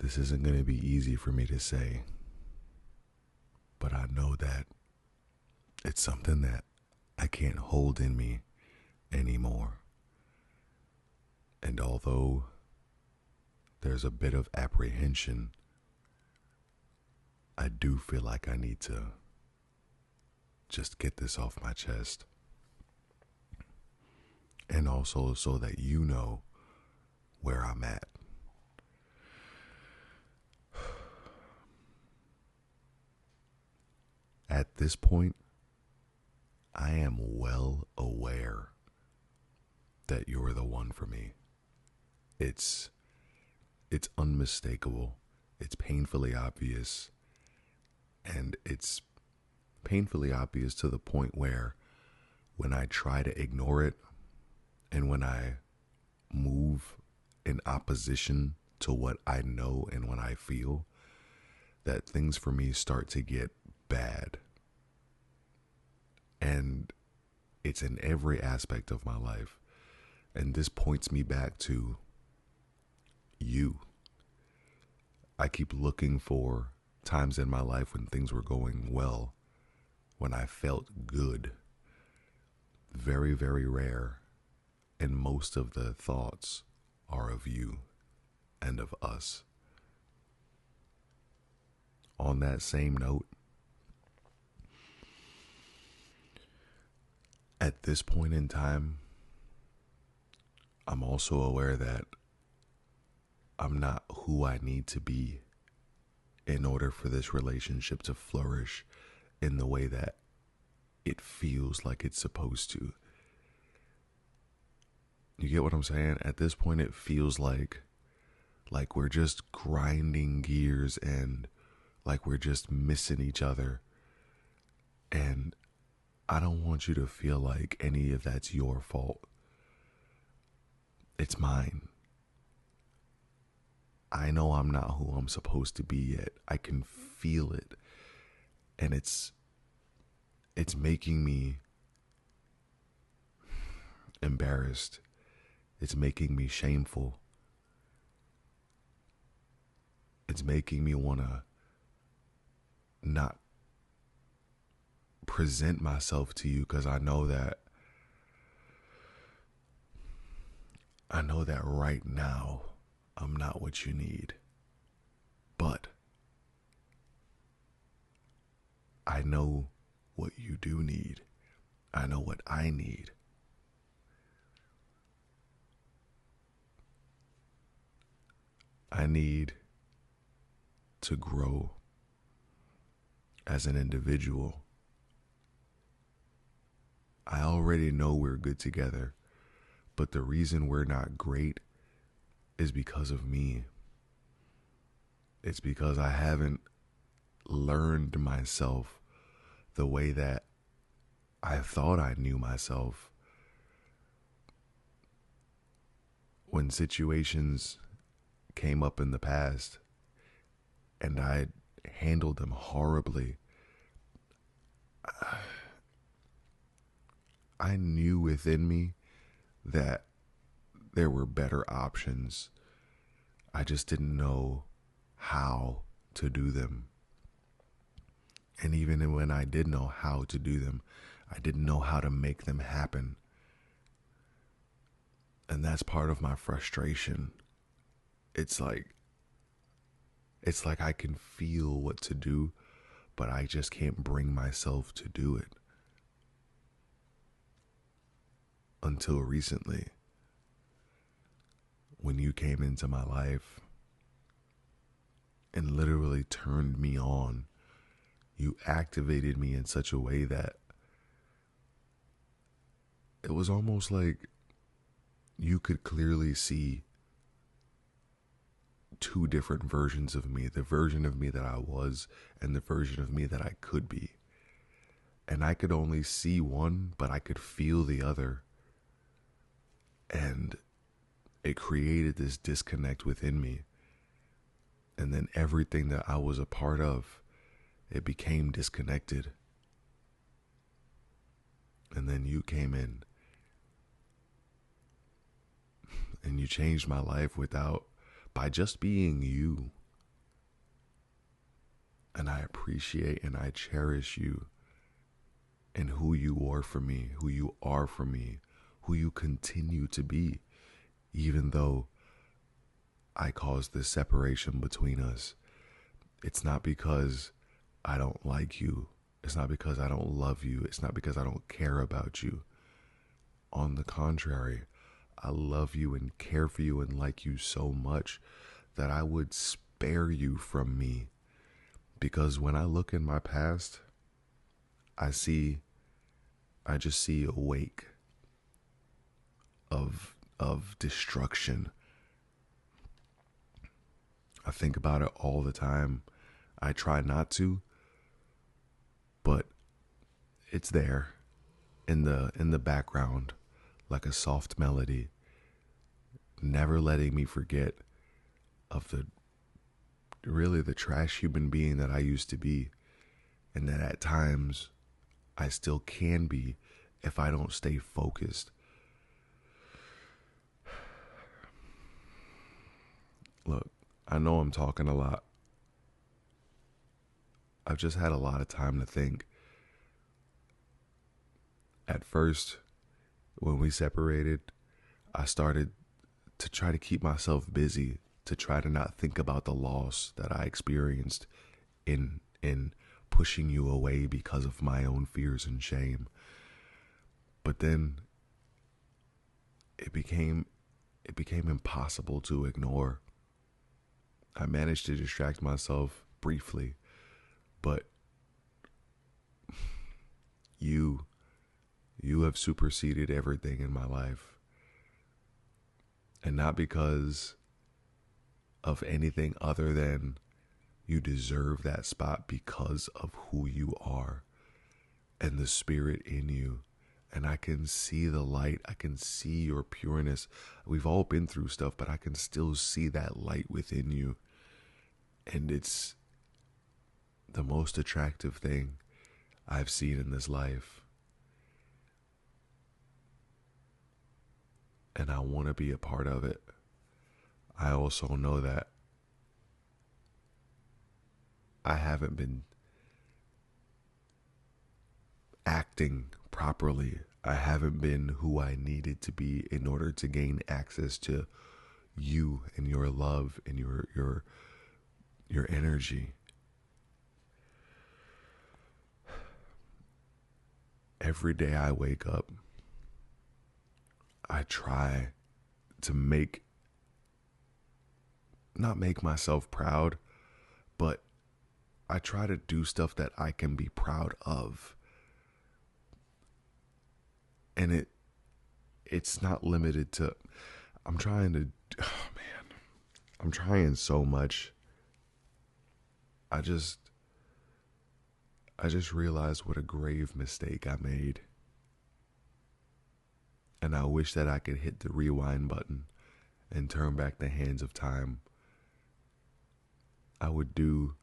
this isn't going to be easy for me to say, but I know that it's something that I can't hold in me anymore. And although there's a bit of apprehension, I do feel like I need to just get this off my chest. And also so that you know where I'm at. At this point, I am well aware that you're the one for me. It's unmistakable. It's painfully obvious. And it's painfully obvious to the point where when I try to ignore it and when I move in opposition to what I know and what I feel, that things for me start to get bad. And it's in every aspect of my life. And this points me back to you. I keep looking for times in my life when things were going well, when I felt good. Very, very rare. And most of the thoughts are of you and of us. On that same note, at this point in time, I'm also aware that I'm not who I need to be in order for this relationship to flourish in the way that it feels like it's supposed to. You get what I'm saying? At this point, it feels like we're just grinding gears and like we're just missing each other. And I don't want you to feel like any of that's your fault. It's mine. I know I'm not who I'm supposed to be yet. I can feel it. And it's making me embarrassed. It's making me shameful. It's making me want to not present myself to you because I know that right now I'm not what you need. But I know what you do need. I know what I need. I need to grow as an individual. I already know we're good together, but the reason we're not great is because of me. It's because I haven't learned myself the way that I thought I knew myself. When situations came up in the past and I handled them horribly, I knew within me that there were better options. I just didn't know how to do them. And even when I did know how to do them, I didn't know how to make them happen. And that's part of my frustration. It's like I can feel what to do, but I just can't bring myself to do it. Until recently, when you came into my life and literally turned me on, you activated me in such a way that it was almost like you could clearly see two different versions of me, the version of me that I was and the version of me that I could be. And I could only see one, but I could feel the other. And it created this disconnect within me. And then everything that I was a part of, it became disconnected. And then you came in. And you changed my life by just being you. And I appreciate and I cherish you and who you are for me, who you are for me, who you continue to be, even though I caused this separation between us. It's not because I don't like you. It's not because I don't love you. It's not because I don't care about you. On the contrary, I love you and care for you and like you so much that I would spare you from me. Because when I look in my past, I just see a wake of destruction. I think about it all the time. I try not to, but it's there in the background like a soft melody, never letting me forget of the trash human being that I used to be, and that at times I still can be if I don't stay focused. Look, I know I'm talking a lot. I've just had a lot of time to think. At first, when we separated, I started to try to keep myself busy, to try to not think about the loss that I experienced in pushing you away because of my own fears and shame. But then it became impossible to ignore. I managed to distract myself briefly, but you have superseded everything in my life. And not because of anything other than you deserve that spot because of who you are and the spirit in you. And I can see the light. I can see your pureness. We've all been through stuff, but I can still see that light within you. And it's the most attractive thing I've seen in this life. And I want to be a part of it. I also know that I haven't been acting properly. I haven't been who I needed to be in order to gain access to you and your love and your energy. Every day I wake up, I try to not make myself proud, but I try to do stuff that I can be proud of. And it's not limited to, I'm trying so much. I just realized what a grave mistake I made. And I wish that I could hit the rewind button and turn back the hands of time. I would do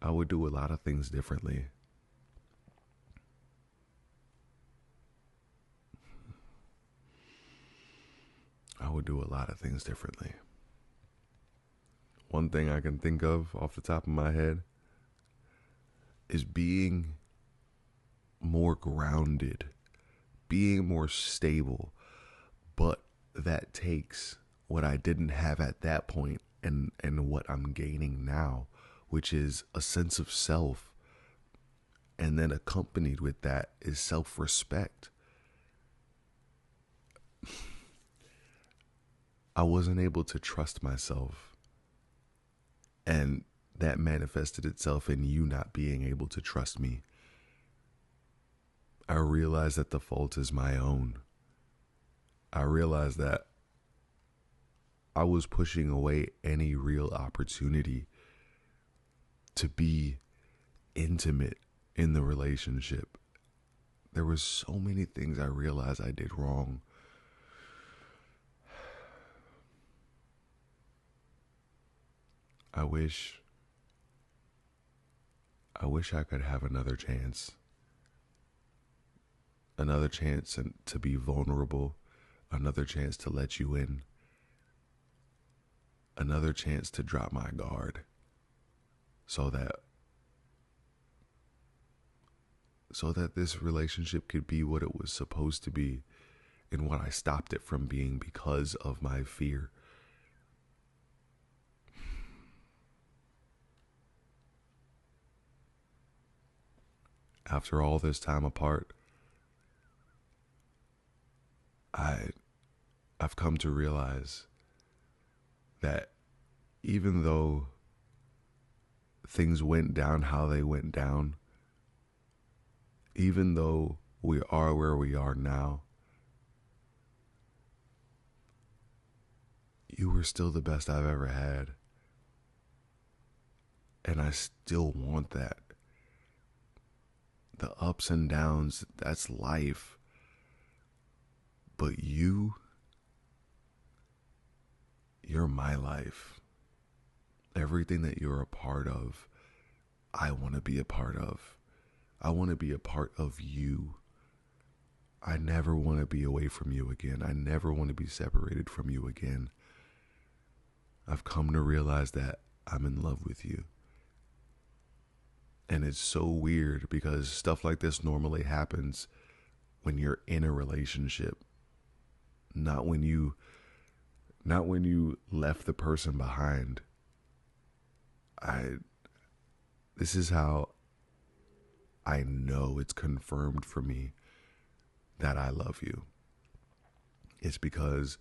a lot of things differently. I would do a lot of things differently. One thing I can think of off the top of my head is being more grounded, being more stable. But that takes what I didn't have at that point and what I'm gaining now, which is a sense of self. And then accompanied with that is self-respect. I wasn't able to trust myself. And that manifested itself in you not being able to trust me. I realized that the fault is my own. I realized that I was pushing away any real opportunity to be intimate in the relationship. There were so many things I realized I did wrong. I wish I could have another chance. Another chance to be vulnerable. Another chance to let you in. Another chance to drop my guard. so that this relationship could be what it was supposed to be and what I stopped it from being because of my fear. After all this time apart, I've come to realize that even though things went down how they went down, even though we are where we are now, you were still the best I've ever had. And I still want that. The ups and downs, that's life. But you're my life. Everything that you're a part of, I want to be a part of. I want to be a part of you. I never want to be away from you again. I never want to be separated from you again. I've come to realize that I'm in love with you. And it's so weird because stuff like this normally happens when you're in a relationship, not when you left the person behind. This is how I know it's confirmed for me that I love you. It's because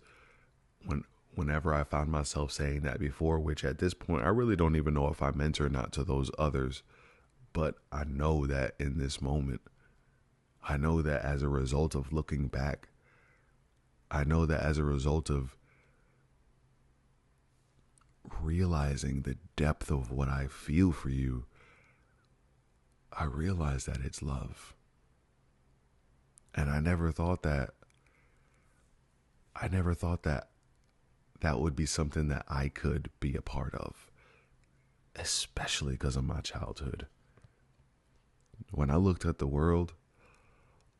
whenever I found myself saying that before, which at this point I really don't even know if I meant or not to those others, but I know that in this moment, I know that as a result of looking back, I know that as a result of realizing the depth of what I feel for you, I realize that it's love. And I never thought that that would be something that I could be a part of, especially because of my childhood. When I looked at the world,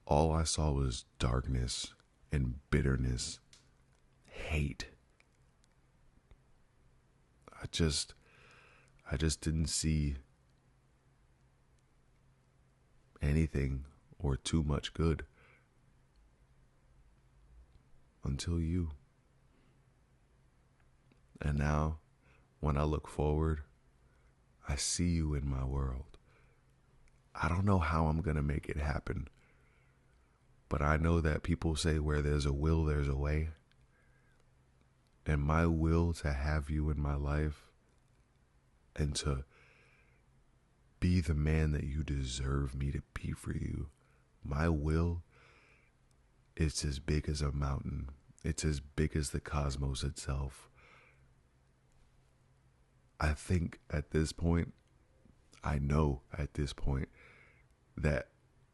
all I saw was darkness and bitterness, hate. I just didn't see anything or too much good until you. And now, when I look forward, I see you in my world. I don't know how I'm going to make it happen, but I know that people say where there's a will, there's a way. And my will to have you in my life and to be the man that you deserve me to be for you, my will, it's as big as a mountain. It's as big as the cosmos itself. I think at this point, I know at this point that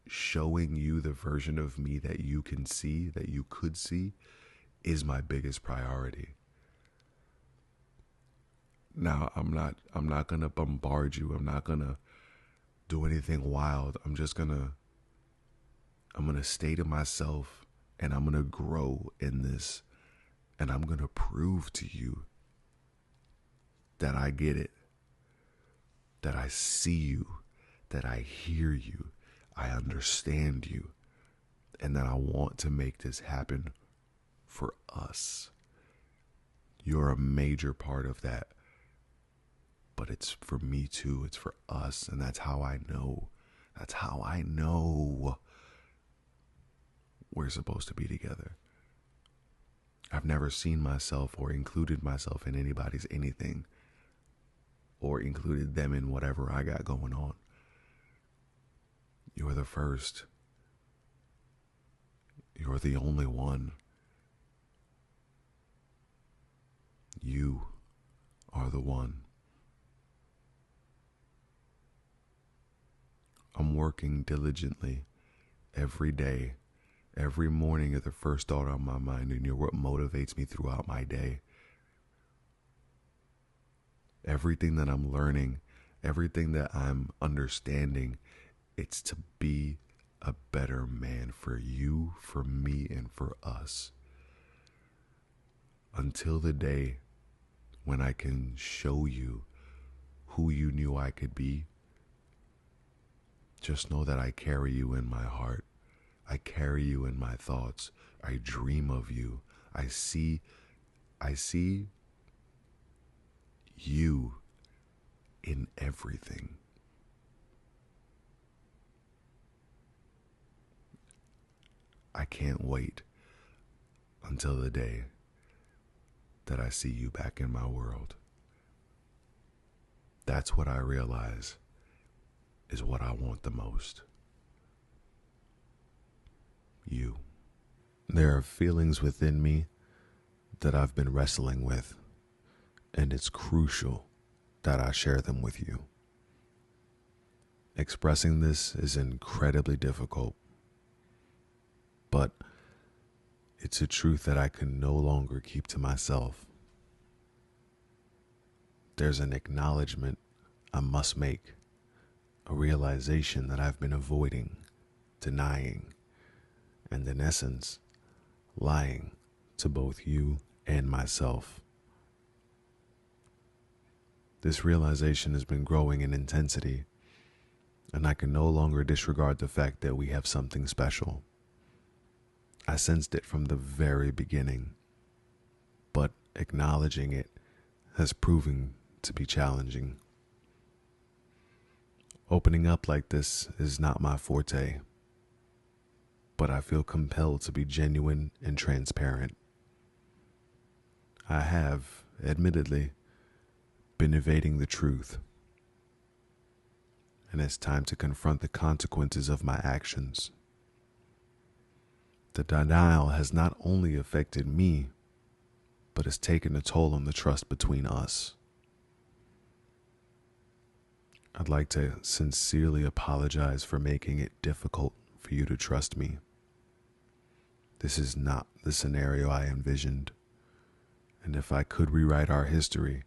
showing you the version of me that you can see, that you could see, is my biggest priority. Now, I'm not going to bombard you. I'm not going to do anything wild. I'm going to stay to myself, and I'm going to grow in this, and I'm going to prove to you that I get it, that I see you, that I hear you, I understand you, and that I want to make this happen for us. You're a major part of that, but it's for me too. It's for us, and that's how I know. That's how I know we're supposed to be together. I've never seen myself or included myself in anybody's anything, or included them in whatever I got going on. You're the first. You're the only one. You are the one. I'm working diligently every day. Every morning you're the first thought on my mind, and you're what motivates me throughout my day. Everything that I'm learning, everything that I'm understanding, it's to be a better man for you, for me, and for us. Until the day when I can show you who you knew I could be, just know that I carry you in my heart. I carry you in my thoughts. I dream of you. I see you in everything. I can't wait until the day that I see you back in my world. That's what I realize is what I want the most. You. There are feelings within me that I've been wrestling with, and it's crucial that I share them with you. Expressing this is incredibly difficult, but it's a truth that I can no longer keep to myself. There's an acknowledgement I must make, a realization that I've been avoiding, denying, and in essence, lying to both you and myself. This realization has been growing in intensity, and I can no longer disregard the fact that we have something special. I sensed it from the very beginning, but acknowledging it has proven to be challenging. Opening up like this is not my forte, but I feel compelled to be genuine and transparent. I have, admittedly, been evading the truth, and it's time to confront the consequences of my actions. The denial has not only affected me, but has taken a toll on the trust between us. I'd like to sincerely apologize for making it difficult for you to trust me. This is not the scenario I envisioned, and if I could rewrite our history,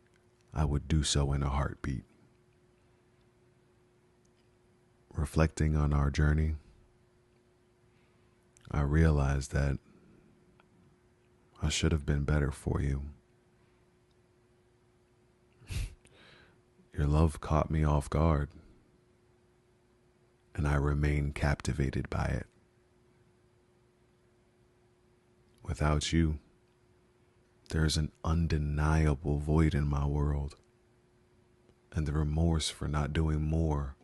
I would do so in a heartbeat. Reflecting on our journey, I realized that I should have been better for you. Your love caught me off guard, and I remain captivated by it. Without you, there's an undeniable void in my world, and the remorse for not doing more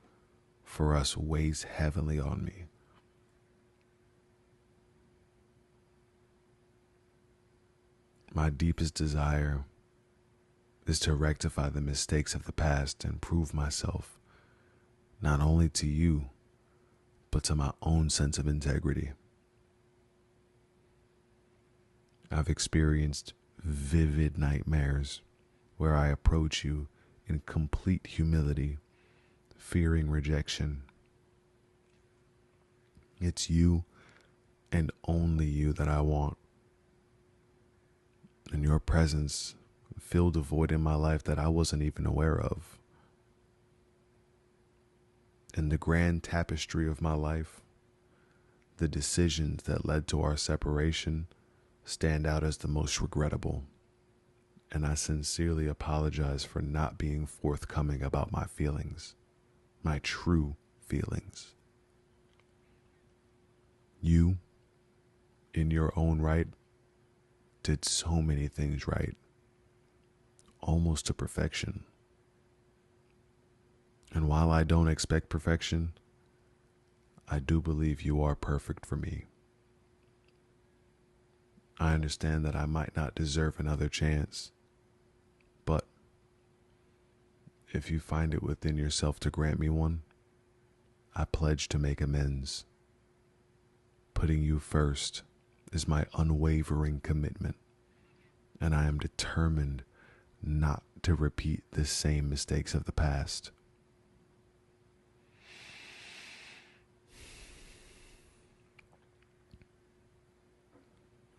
for us weighs heavily on me. My deepest desire is to rectify the mistakes of the past and prove myself, not only to you, but to my own sense of integrity. I've experienced vivid nightmares where I approach you in complete humility, fearing rejection. It's you and only you that I want. And your presence filled a void in my life that I wasn't even aware of. In the grand tapestry of my life, the decisions that led to our separation stand out as the most regrettable, and I sincerely apologize for not being forthcoming about my feelings, my true feelings. You, in your own right, did so many things right, almost to perfection. And while I don't expect perfection, I do believe you are perfect for me. I understand that I might not deserve another chance, but if you find it within yourself to grant me one, I pledge to make amends. Putting you first is my unwavering commitment, and I am determined not to repeat the same mistakes of the past.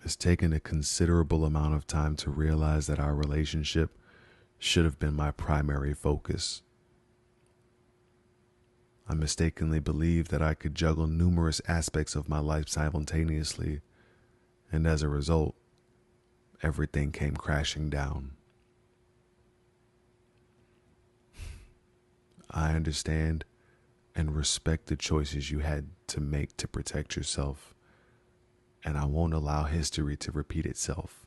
It's taken a considerable amount of time to realize that our relationship should have been my primary focus. I mistakenly believed that I could juggle numerous aspects of my life simultaneously, and as a result, everything came crashing down. I understand and respect the choices you had to make to protect yourself, and I won't allow history to repeat itself.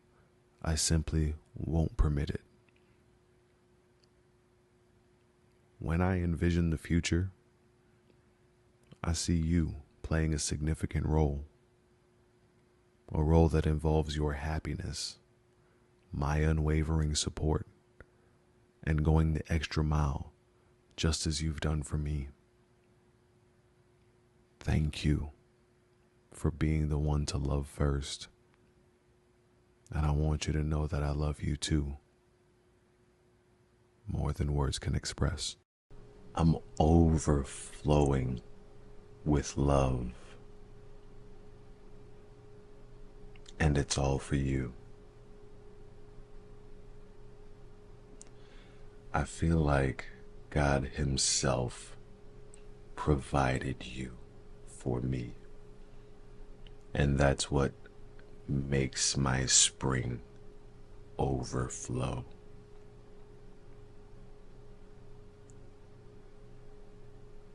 I simply won't permit it. When I envision the future, I see you playing a significant role, a role that involves your happiness, my unwavering support, and going the extra mile, just as you've done for me. Thank you for being the one to love first. And I want you to know that I love you too, more than words can express. I'm overflowing with love, and it's all for you. I feel like God Himself provided you for me, and that's what makes my spring overflow.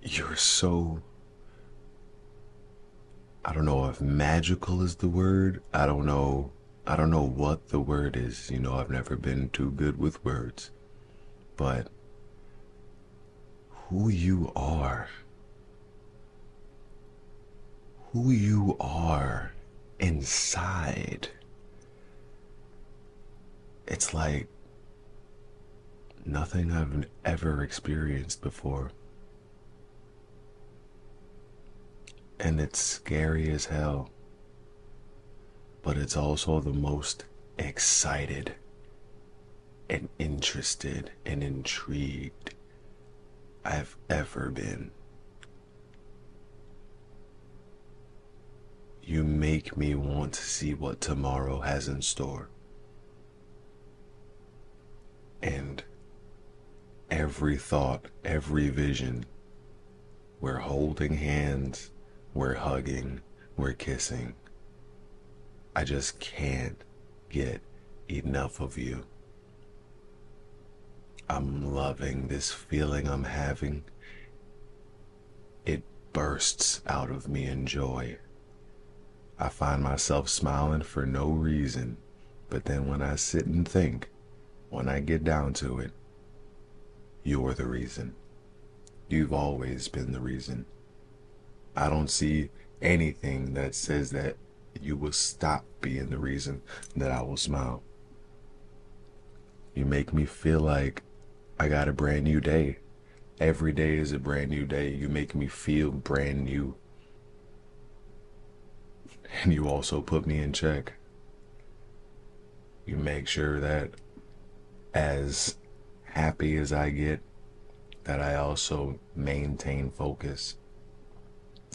You're so, I don't know if magical is the word. I don't know what the word is. I've never been too good with words. But who you are inside, it's like nothing I've ever experienced before. And it's scary as hell, but it's also the most excited and interested and intrigued I've ever been. You make me want to see what tomorrow has in store. And every thought, every vision, we're holding hands, we're hugging, we're kissing. I just can't get enough of you. I'm loving this feeling I'm having. It bursts out of me in joy. I find myself smiling for no reason, but then when I sit and think, when I get down to it, you're the reason. You've always been the reason. I don't see anything that says that you will stop being the reason that I will smile. You make me feel like I got a brand new day. Every day is a brand new day. You make me feel brand new. And you also put me in check. You make sure that as happy as I get, that I also maintain focus,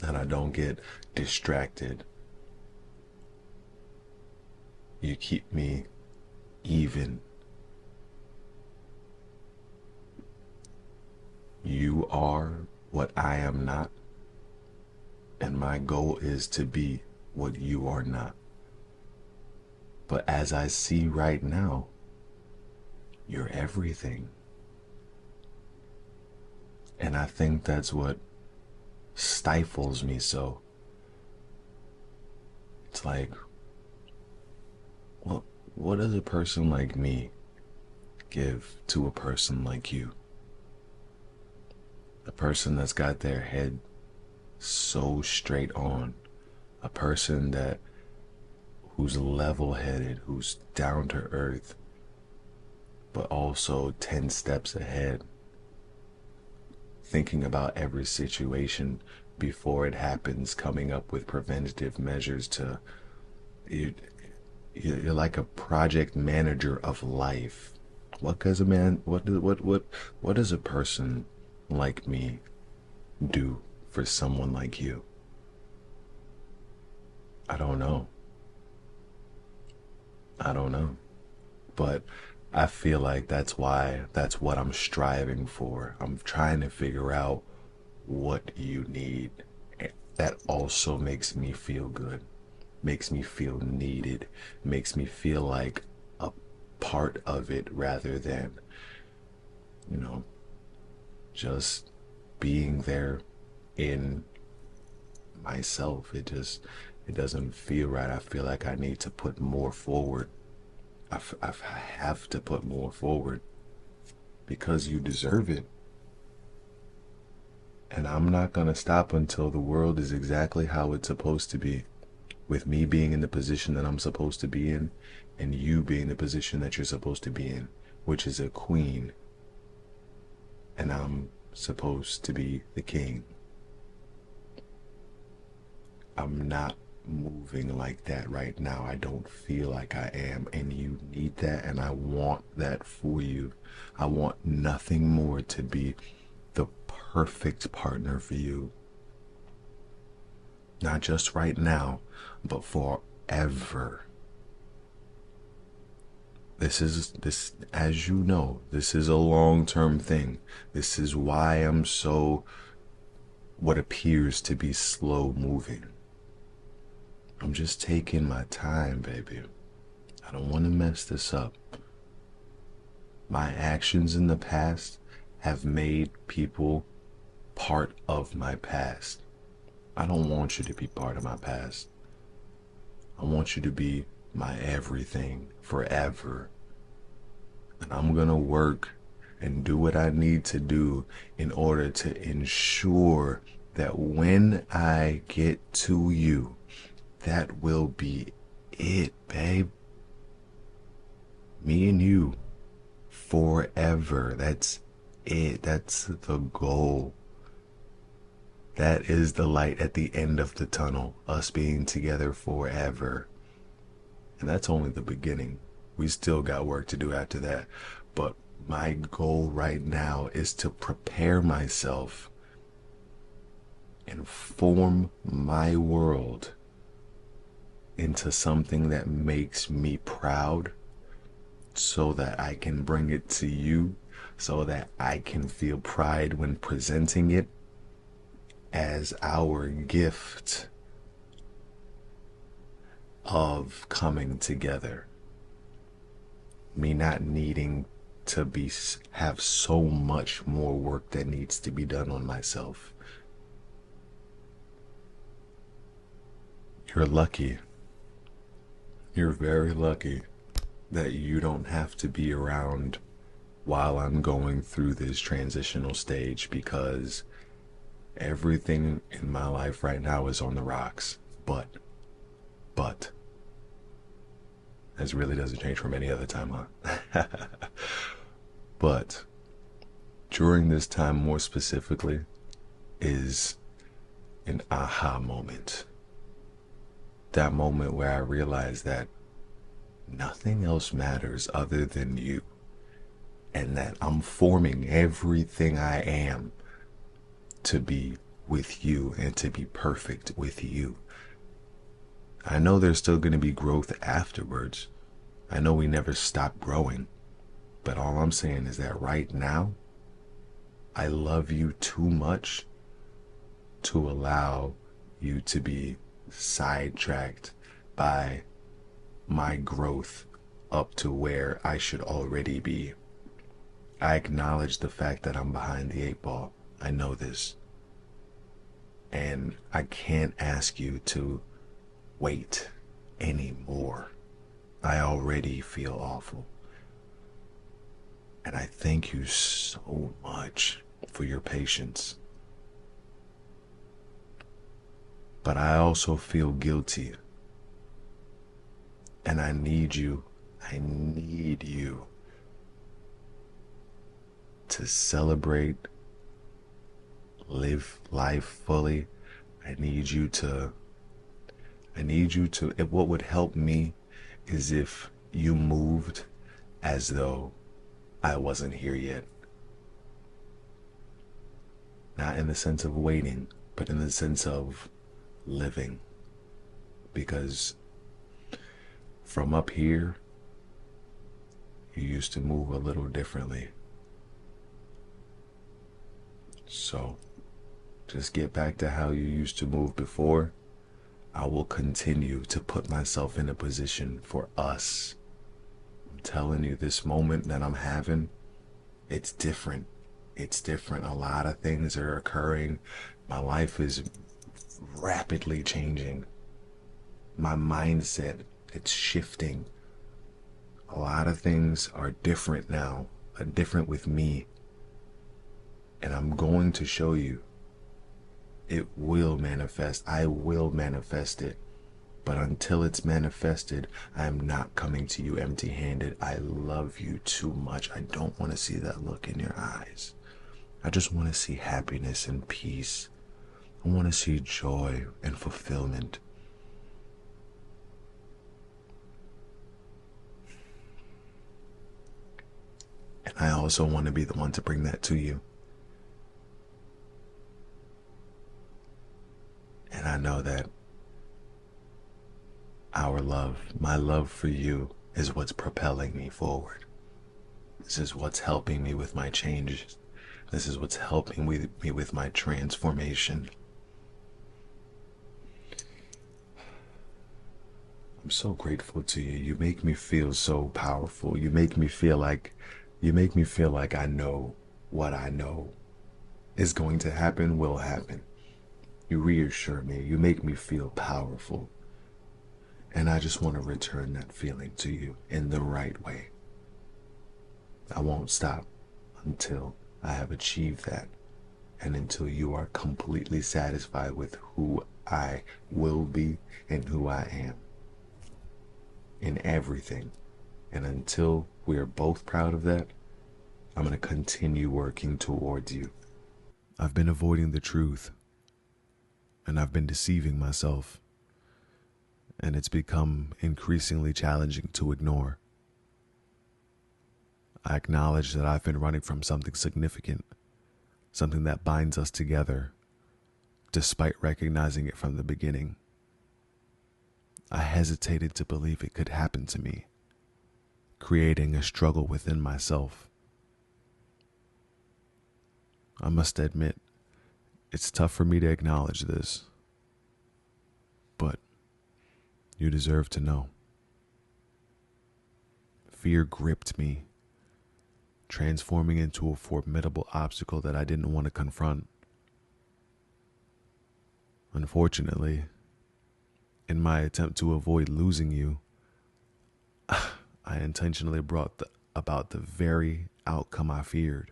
that I don't get distracted. You keep me even. You are what I am not, and my goal is to be what you are not. But as I see right now, you're everything. And I think that's what stifles me so. It's like, well, what does a person like me give to a person like you? A person that's got their head so straight on. A person who's level-headed, who's down to earth, but also 10 steps ahead, thinking about every situation before it happens, coming up with preventative measures to, you're like a project manager of life. What does a person like me do for someone like you? I don't know. But I feel like that's what I'm striving for. I'm trying to figure out what you need. That also makes me feel good, makes me feel needed, makes me feel like a part of it rather than, just being there in myself. It doesn't feel right. I feel like I need to put more forward. I have to put more forward because you deserve it. And I'm not going to stop until the world is exactly how it's supposed to be, with me being in the position that I'm supposed to be in, and you being the position that you're supposed to be in, which is a queen, and I'm supposed to be the king. I'm not moving like that right now. I don't feel like I am, and you need that, and I want that for you. I want nothing more to be the perfect partner for you. Not just right now, but forever. This, as you know, this is a long-term thing. This is why I'm so, what appears to be slow moving. I'm just taking my time, baby. I don't want to mess this up. My actions in the past have made people part of my past. I don't want you to be part of my past. I want you to be my everything forever. And I'm going to work and do what I need to do in order to ensure that when I get to you, that will be it, babe. Me and you forever. That's it. That's the goal. That is the light at the end of the tunnel, us being together forever. And that's only the beginning. We still got work to do after that. But my goal right now is to prepare myself and form my world into something that makes me proud, so that I can bring it to you, so that I can feel pride when presenting it as our gift of coming together. Me not needing to have so much more work that needs to be done on myself. You're lucky. You're very lucky that you don't have to be around while I'm going through this transitional stage, because everything in my life right now is on the rocks. But, this really doesn't change from any other time, huh? But during this time more specifically is an aha moment. That moment where I realized that nothing else matters other than you, and that I'm forming everything I am to be with you and to be perfect with you. I know there's still going to be growth afterwards. I know we never stop growing. But all I'm saying is that right now, I love you too much to allow you to be sidetracked by my growth up to where I should already be. I acknowledge the fact that I'm behind the 8 ball. I know this. And I can't ask you to wait anymore. I already feel awful. And I thank you so much for your patience. But I also feel guilty. And I need you to celebrate, live life fully. I need you to, what would help me is if you moved as though I wasn't here yet. Not in the sense of waiting, but in the sense of living. Because from up here, you used to move a little differently. So just get back to how you used to move before. I will continue to put myself in a position for us. I'm telling you, this moment that I'm having, it's different. It's different. A lot of things are occurring. My life is rapidly changing. My mindset, it's shifting. A lot of things are different now, are different with me. And I'm going to show you. It will manifest. I will manifest it. But until it's manifested, I am not coming to you empty handed. I love you too much. I don't want to see that look in your eyes. I just want to see happiness and peace. I want to see joy and fulfillment. And I also want to be the one to bring that to you. And I know that our love, my love for you, is what's propelling me forward. This is what's helping me with my changes. This is what's helping me with my transformation. I'm so grateful to you. You make me feel so powerful. You make me feel like I know what I know is going to happen will happen. You reassure me. You make me feel powerful. And I just want to return that feeling to you in the right way. I won't stop until I have achieved that, and until you are completely satisfied with who I will be and who I am in everything. And until we are both proud of that, I'm going to continue working towards you. I've been avoiding the truth, and I've been deceiving myself, and it's become increasingly challenging to ignore. I acknowledge that I've been running from something significant, something that binds us together, despite recognizing it from the beginning. I hesitated to believe it could happen to me, creating a struggle within myself. I must admit, it's tough for me to acknowledge this, but you deserve to know. Fear gripped me, transforming into a formidable obstacle that I didn't want to confront. Unfortunately, in my attempt to avoid losing you, I intentionally brought about the very outcome I feared.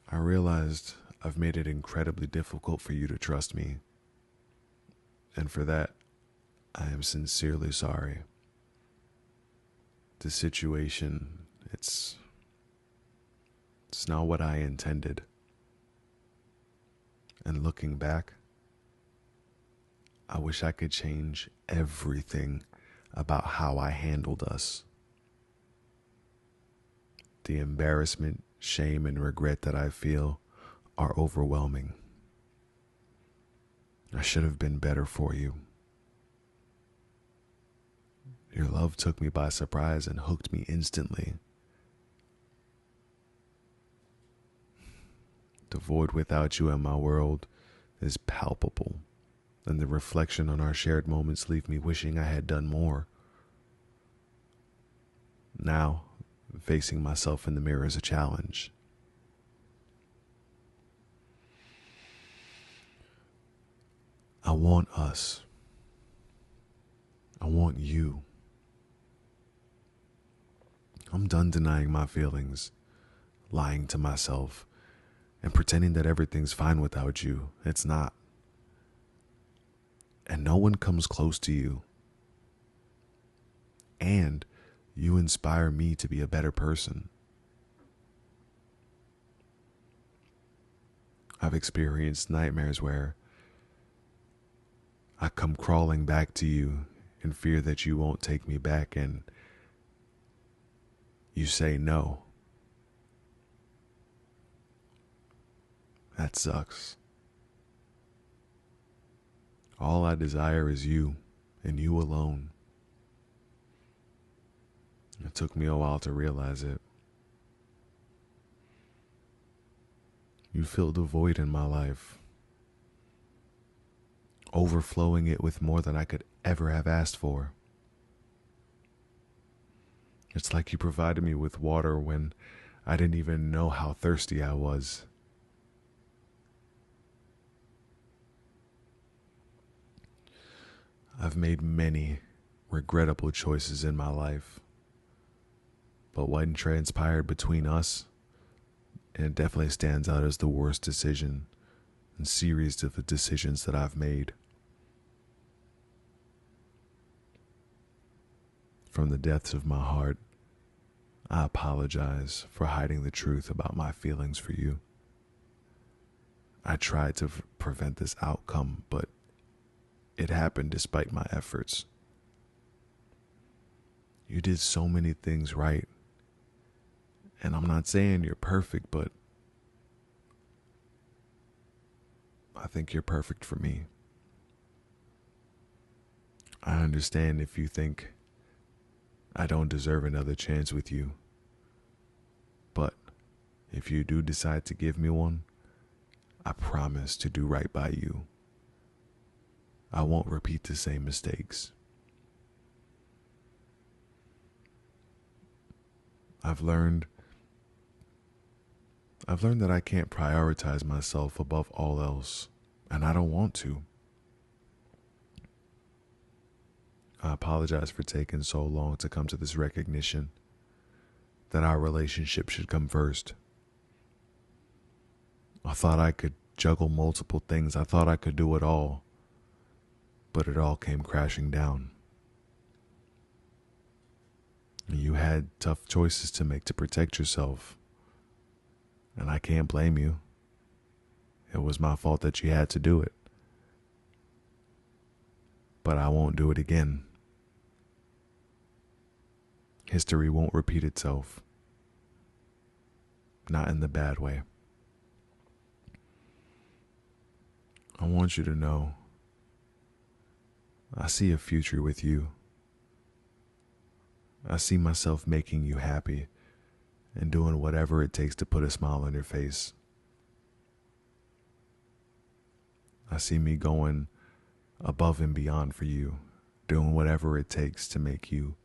I realized I've made it incredibly difficult for you to trust me, and for that, I am sincerely sorry. The situation, it's not what I intended. And looking back, I wish I could change everything about how I handled us. The embarrassment, shame, and regret that I feel are overwhelming. I should have been better for you. Your love took me by surprise and hooked me instantly. The void without you in my world is palpable, and the reflection on our shared moments leave me wishing I had done more. Now, facing myself in the mirror is a challenge. I want us. I want you. I'm done denying my feelings, lying to myself, and pretending that everything's fine without you. It's not. And no one comes close to you. And you inspire me to be a better person. I've experienced nightmares where I come crawling back to you in fear that you won't take me back, and you say no. That sucks. All I desire is you, and you alone. It took me a while to realize it. You filled a void in my life, overflowing it with more than I could ever have asked for. It's like you provided me with water when I didn't even know how thirsty I was. I've made many regrettable choices in my life, but what transpired between us, and it definitely stands out as the worst decision and series of the decisions that I've made. From the depths of my heart, I apologize for hiding the truth about my feelings for you. I tried to prevent this outcome, but it happened despite my efforts. You did so many things right, and I'm not saying you're perfect, but I think you're perfect for me. I understand if you think I don't deserve another chance with you, but if you do decide to give me one, I promise to do right by you. I won't repeat the same mistakes. I've learned that I can't prioritize myself above all else, and I don't want to. I apologize for taking so long to come to this recognition that our relationship should come first. I thought I could juggle multiple things. I thought I could do it all, but it all came crashing down. You had tough choices to make to protect yourself, and I can't blame you. It was my fault that you had to do it. But I won't do it again. History won't repeat itself. Not in the bad way. I want you to know I see a future with you. I see myself making you happy and doing whatever it takes to put a smile on your face. I see me going above and beyond for you, doing whatever it takes to make you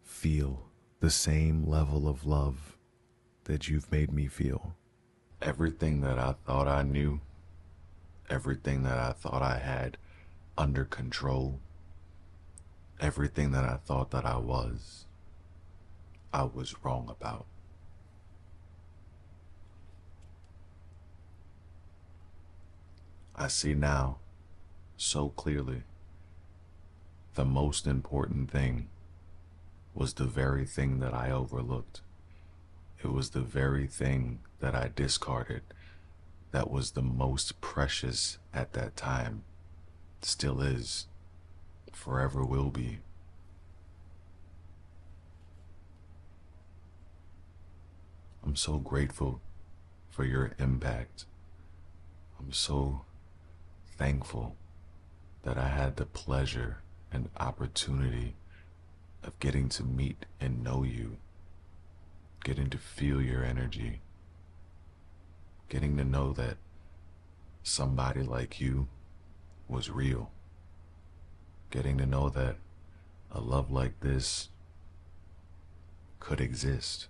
feel the same level of love that you've made me feel. Everything that I thought I knew, everything that I thought I had under control, everything that I thought that I was wrong about. I see now so clearly the most important thing was the very thing that I overlooked. It was the very thing that I discarded that was the most precious at that time, still is, forever will be. I'm so grateful for your impact. I'm so thankful that I had the pleasure and opportunity of getting to meet and know you, getting to feel your energy, getting to know that somebody like you was real, getting to know that a love like this could exist.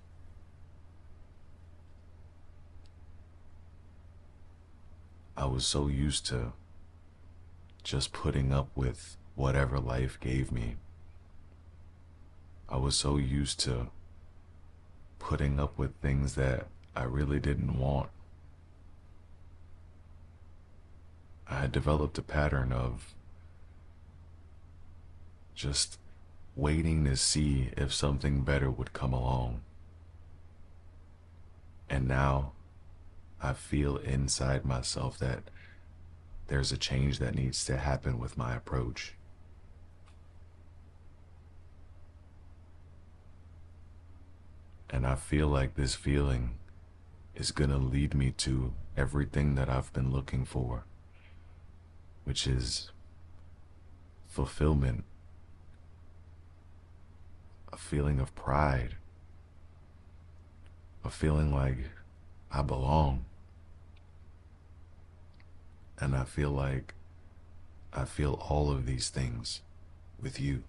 I was so used to just putting up with whatever life gave me. I was so used to putting up with things that I really didn't want. I had developed a pattern of just waiting to see if something better would come along. And now I feel inside myself that there's a change that needs to happen with my approach. And I feel like this feeling is gonna lead me to everything that I've been looking for, which is fulfillment, a feeling of pride, a feeling like I belong. And I feel like I feel all of these things with you.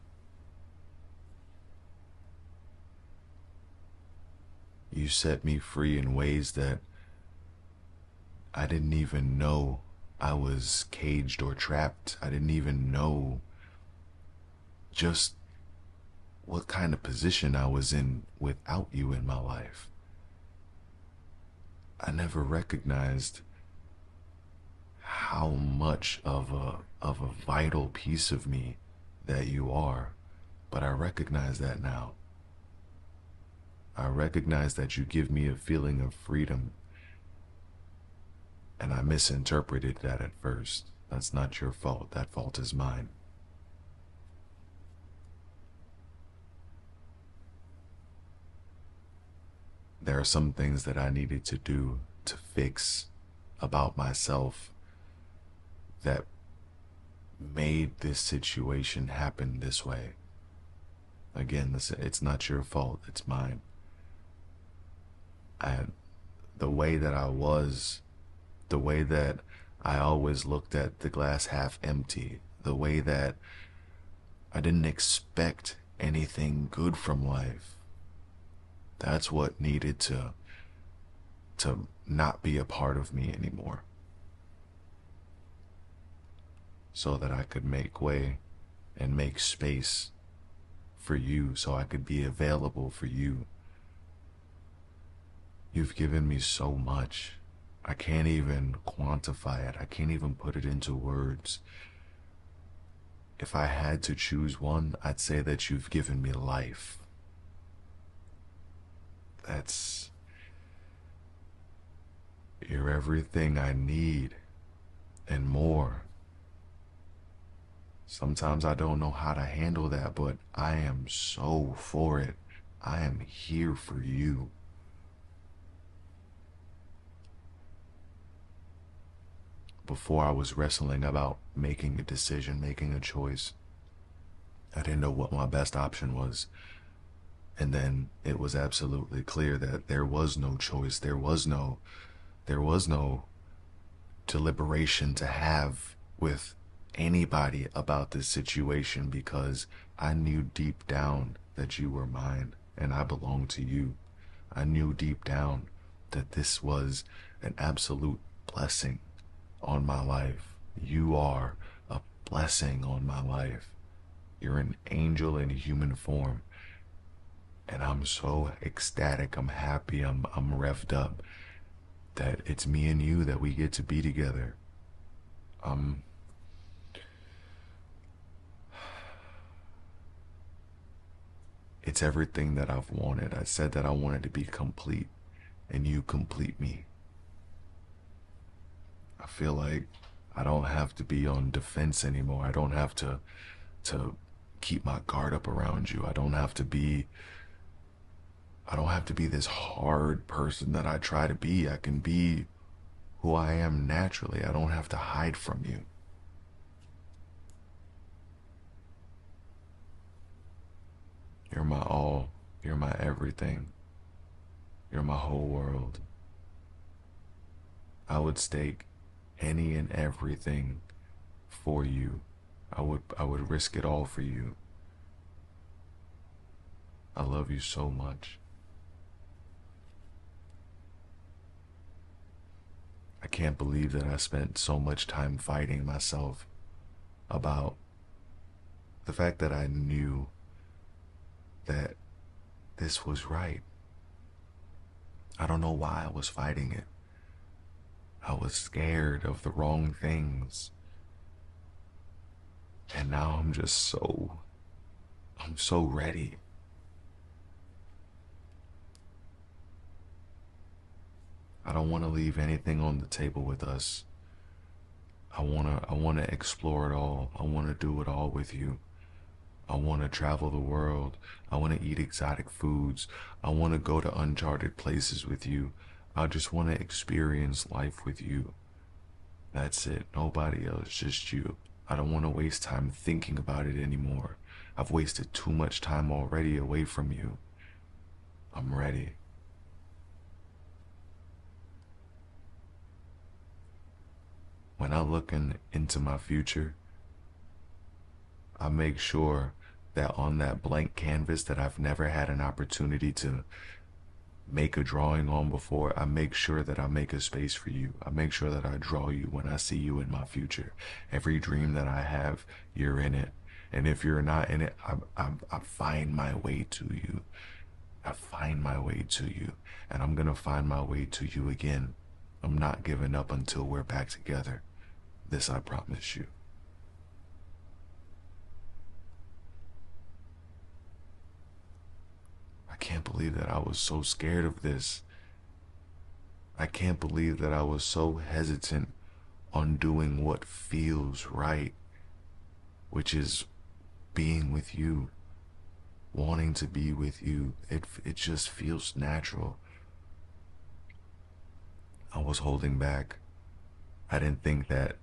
You set me free in ways that I didn't even know I was caged or trapped. I didn't even know just what kind of position I was in without you in my life. I never recognized how much of a vital piece of me that you are, but I recognize that now. I recognize that you give me a feeling of freedom, and I misinterpreted that at first. That's not your fault. That fault is mine. There are some things that I needed to do to fix about myself that made this situation happen this way. Again, it's not your fault, it's mine. I, the way that I was, the way that I always looked at the glass half empty, the way that I didn't expect anything good from life, that's what needed to not be a part of me anymore, so that I could make way and make space for you, so I could be available for you. You've given me so much. I can't even quantify it. I can't even put it into words. If I had to choose one, I'd say that you've given me life. You're everything I need and more. Sometimes I don't know how to handle that, but I am so for it. I am here for you. Before, I was wrestling about making a decision, making a choice. I didn't know what my best option was. And then it was absolutely clear that there was no choice. There was no deliberation to have with anybody about this situation, because I knew deep down that you were mine and I belonged to you. I knew deep down that this was an absolute blessing on my life. You are a blessing on my life. You're an angel in human form. And I'm so ecstatic, I'm happy, I'm revved up that it's me and you, that we get to be together. It's everything that I've wanted. I said that I wanted to be complete, and you complete me. I feel like I don't have to be on defense anymore. I don't have to keep my guard up around you. I don't have to be this hard person that I try to be. I can be who I am naturally. I don't have to hide from you. You're my all. You're my everything. You're my whole world. I would stake any and everything for you. I would risk it all for you. I love you so much. I can't believe that I spent so much time fighting myself about the fact that I knew that this was right. I don't know why I was fighting it. I was scared of the wrong things. And now I'm so ready. I don't want to leave anything on the table with us. I want to explore it all. I want to do it all with you. I want to travel the world. I want to eat exotic foods. I want to go to uncharted places with you. I just want to experience life with you. That's it. Nobody else, just you. I don't want to waste time thinking about it anymore. I've wasted too much time already away from you. I'm ready. When I look into my future, I make sure that on that blank canvas that I've never had an opportunity make a drawing on before, I make sure that I make a space for you. I make sure that I draw you when I see you in my future. Every dream that I have, you're in it. And if you're not in it, I find my way to you. I find my way to you. And I'm going to find my way to you again. I'm not giving up until we're back together. This I promise you. I can't believe that I was so scared of this. I can't believe that I was so hesitant on doing what feels right, which is being with you, wanting to be with you. It just feels natural. I was holding back. I didn't think that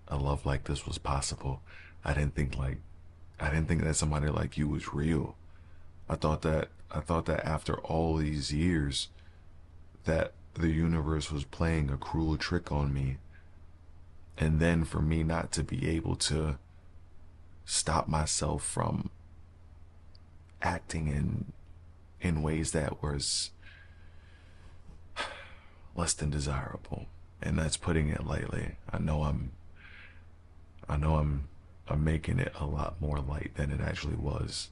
a love like this was possible. I didn't think that somebody like you was real. I thought that after all these years that the universe was playing a cruel trick on me. And then for me not to be able to stop myself from acting in ways that was less than desirable. And that's putting it lightly. I know I'm making it a lot more light than it actually was.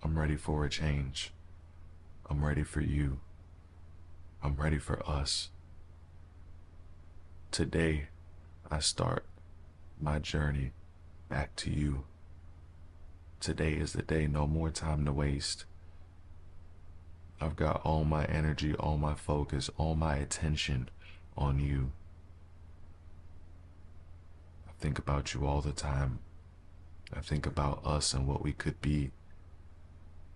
I'm ready for a change. I'm ready for you. I'm ready for us. Today, I start my journey back to you. Today is the day, no more time to waste. I've got all my energy, all my focus, all my attention on you. I think about you all the time. I think about us and what we could be,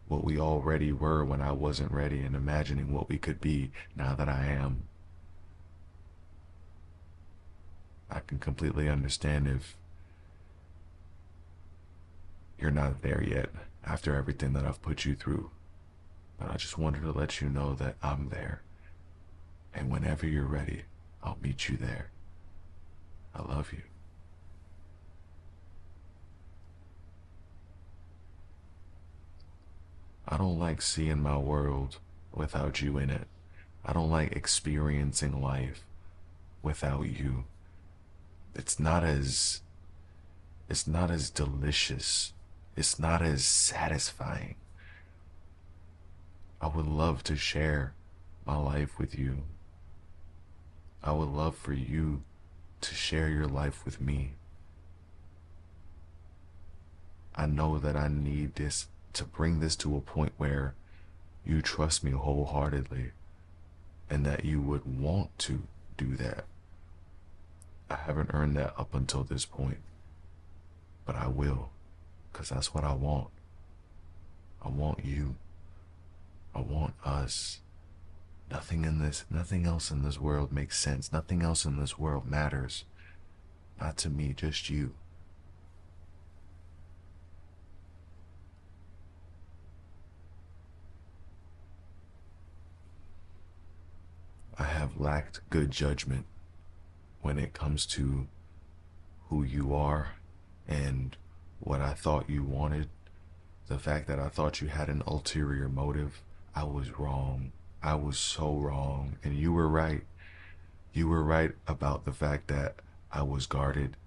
what we already were when I wasn't ready, and imagining what we could be now that I am. I can completely understand if you're not there yet after everything that I've put you through. But I just wanted to let you know that I'm there. And whenever you're ready, I'll meet you there. I love you. I don't like seeing my world without you in it. I don't like experiencing life without you. It's not as delicious. It's not as satisfying. I would love to share my life with you. I would love for you to share your life with me. I know that I need this to bring this to a point where you trust me wholeheartedly and that you would want to do that. I haven't earned that up until this point, but I will, because that's what I want. I want you. I want us. Nothing else in this world makes sense. Nothing else in this world matters. Not to me, just you. I have lacked good judgment when it comes to who you are and what I thought you wanted. The fact that I thought you had an ulterior motive, I was wrong. I was so wrong. And you were right. You were right about the fact that I was guarded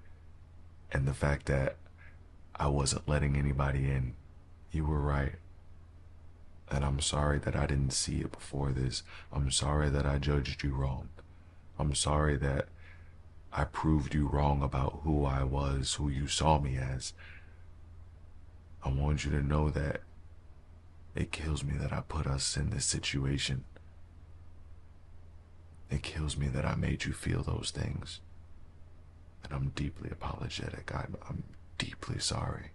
and the fact that I wasn't letting anybody in. You were right. And I'm sorry that I didn't see it before this. I'm sorry that I judged you wrong. I'm sorry that I proved you wrong about who I was, who you saw me as. I want you to know that it kills me that I put us in this situation. It kills me that I made you feel those things. And I'm deeply apologetic. I'm deeply sorry.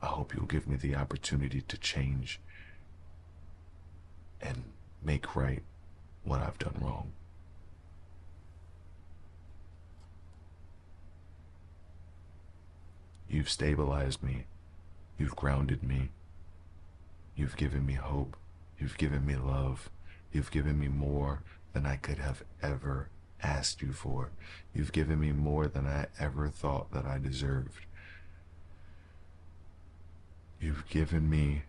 I hope you'll give me the opportunity to change and make right what I've done wrong. You've stabilized me. You've grounded me. You've given me hope. You've given me love. You've given me more than I could have ever asked you for. You've given me more than I ever thought that I deserved. You've given me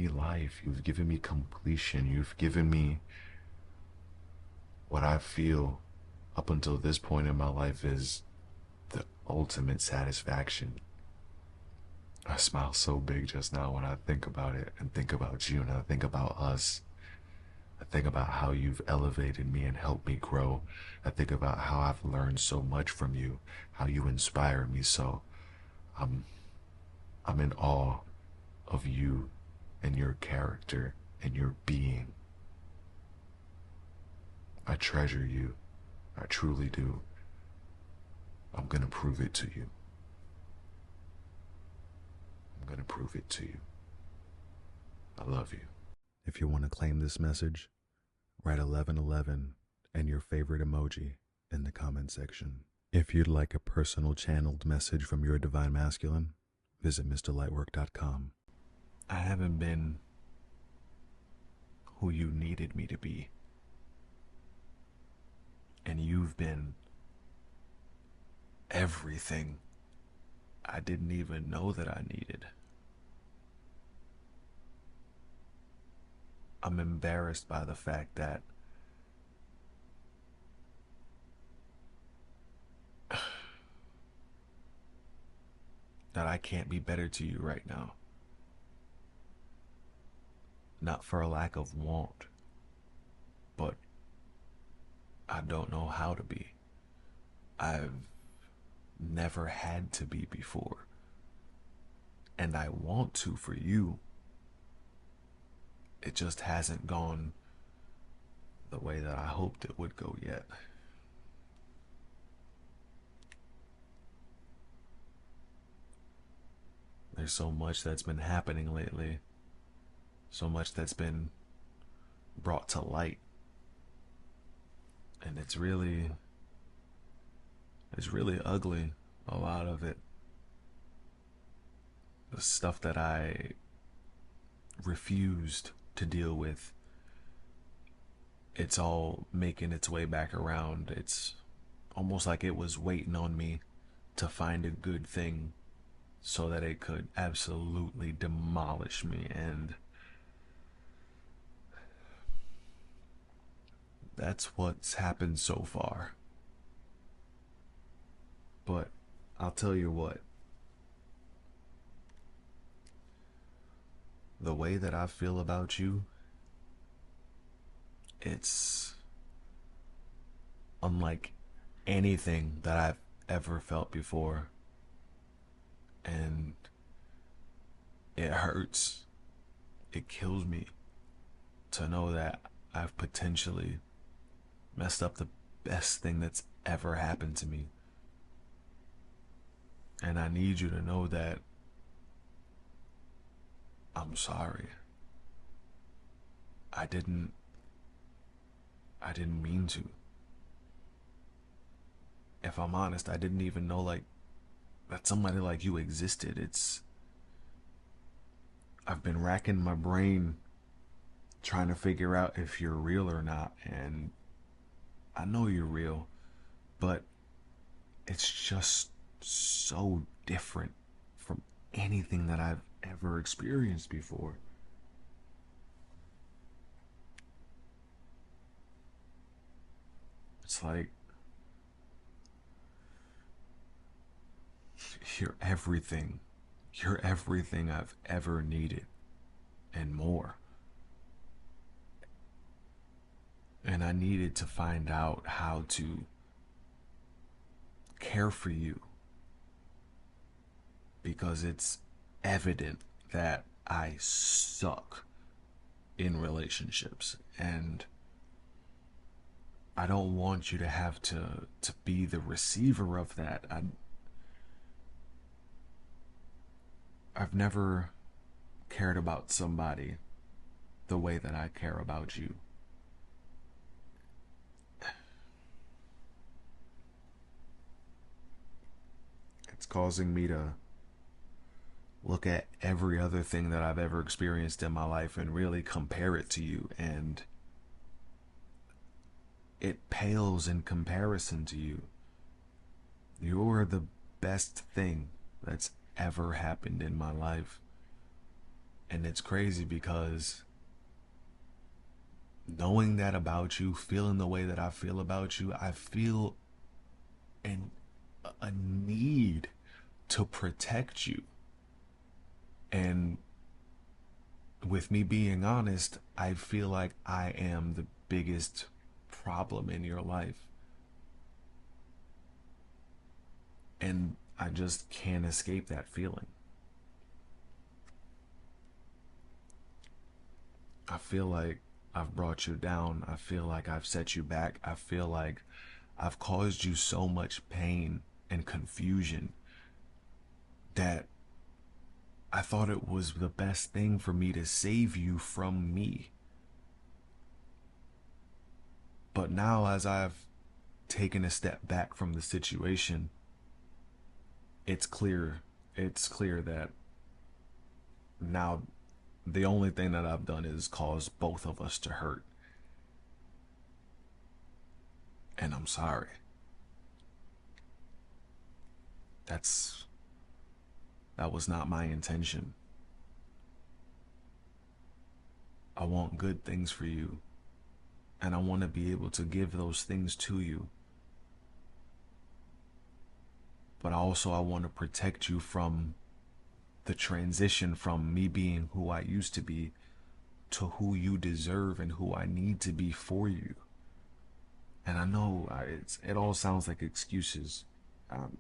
life. You've given me completion. You've given me what I feel up until this point in my life is the ultimate satisfaction. I smile so big just now when I think about it and think about you and I think about us. I think about how you've elevated me and helped me grow. I think about how I've learned so much from you, how you inspire me. So I'm I'm in awe of you and your character and your being. I treasure you. I truly do. I'm gonna prove it to you. I'm gonna prove it to you. I love you. If you want to claim this message, write 1111 and your favorite emoji in the comment section. If you'd like a personal channeled message from your divine masculine, visit MrLightwork.com. I haven't been who you needed me to be. And you've been everything I didn't even know that I needed. I'm embarrassed by the fact that I can't be better to you right now. Not for a lack of want, but I don't know how to be. I've never had to be before. And I want to for you. It just hasn't gone the way that I hoped it would go yet. There's so much that's been happening lately. So much that's been brought to light. And it's really ugly, a lot of it. The stuff that I refused to deal with, it's all making its way back around. It's almost like it was waiting on me to find a good thing so that it could absolutely demolish me. And that's what's happened so far. But I'll tell you what, the way that I feel about you, it's unlike anything that I've ever felt before. And it hurts. It kills me to know that I've potentially messed up the best thing that's ever happened to me. And I need you to know that I'm sorry. I didn't mean to. If I'm honest, I didn't even know that somebody like you existed. I've been racking my brain trying to figure out if you're real or not, and I know you're real, but it's just so different from anything that I've ever experienced before. It's like you're everything. You're everything I've ever needed and more. And I needed to find out how to care for you, because it's evident that I suck in relationships, and I don't want you to have to be the receiver of that. I've never cared about somebody the way that I care about you. It's causing me to look at every other thing that I've ever experienced in my life and really compare it to you, and it pales in comparison to you. You're the best thing that's ever happened in my life. And it's crazy because knowing that about you, feeling the way that I feel about you, I feel an, a need to protect you. And with me being honest, I feel like I am the biggest problem in your life. And I just can't escape that feeling. I feel like I've brought you down. I feel like I've set you back. I feel like I've caused you so much pain and confusion that I thought it was the best thing for me to save you from me. But now, as I've taken a step back from the situation, it's clear. It's clear that now the only thing that I've done is cause both of us to hurt. And I'm sorry. That's that was not my intention. I want good things for you, and I want to be able to give those things to you. But also I want to protect you from the transition from me being who I used to be to who you deserve and who I need to be for you. And I know it all sounds like excuses, um,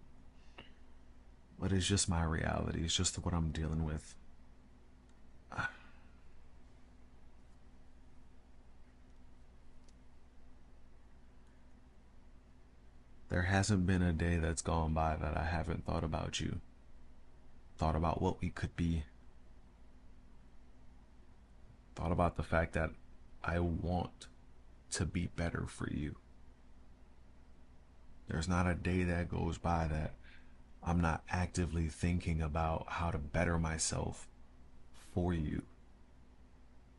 but it's just my reality. It's just what I'm dealing with. There hasn't been a day that's gone by that I haven't thought about you, thought about what we could be, thought about the fact that I want to be better for you. There's not a day that goes by that I'm not actively thinking about how to better myself for you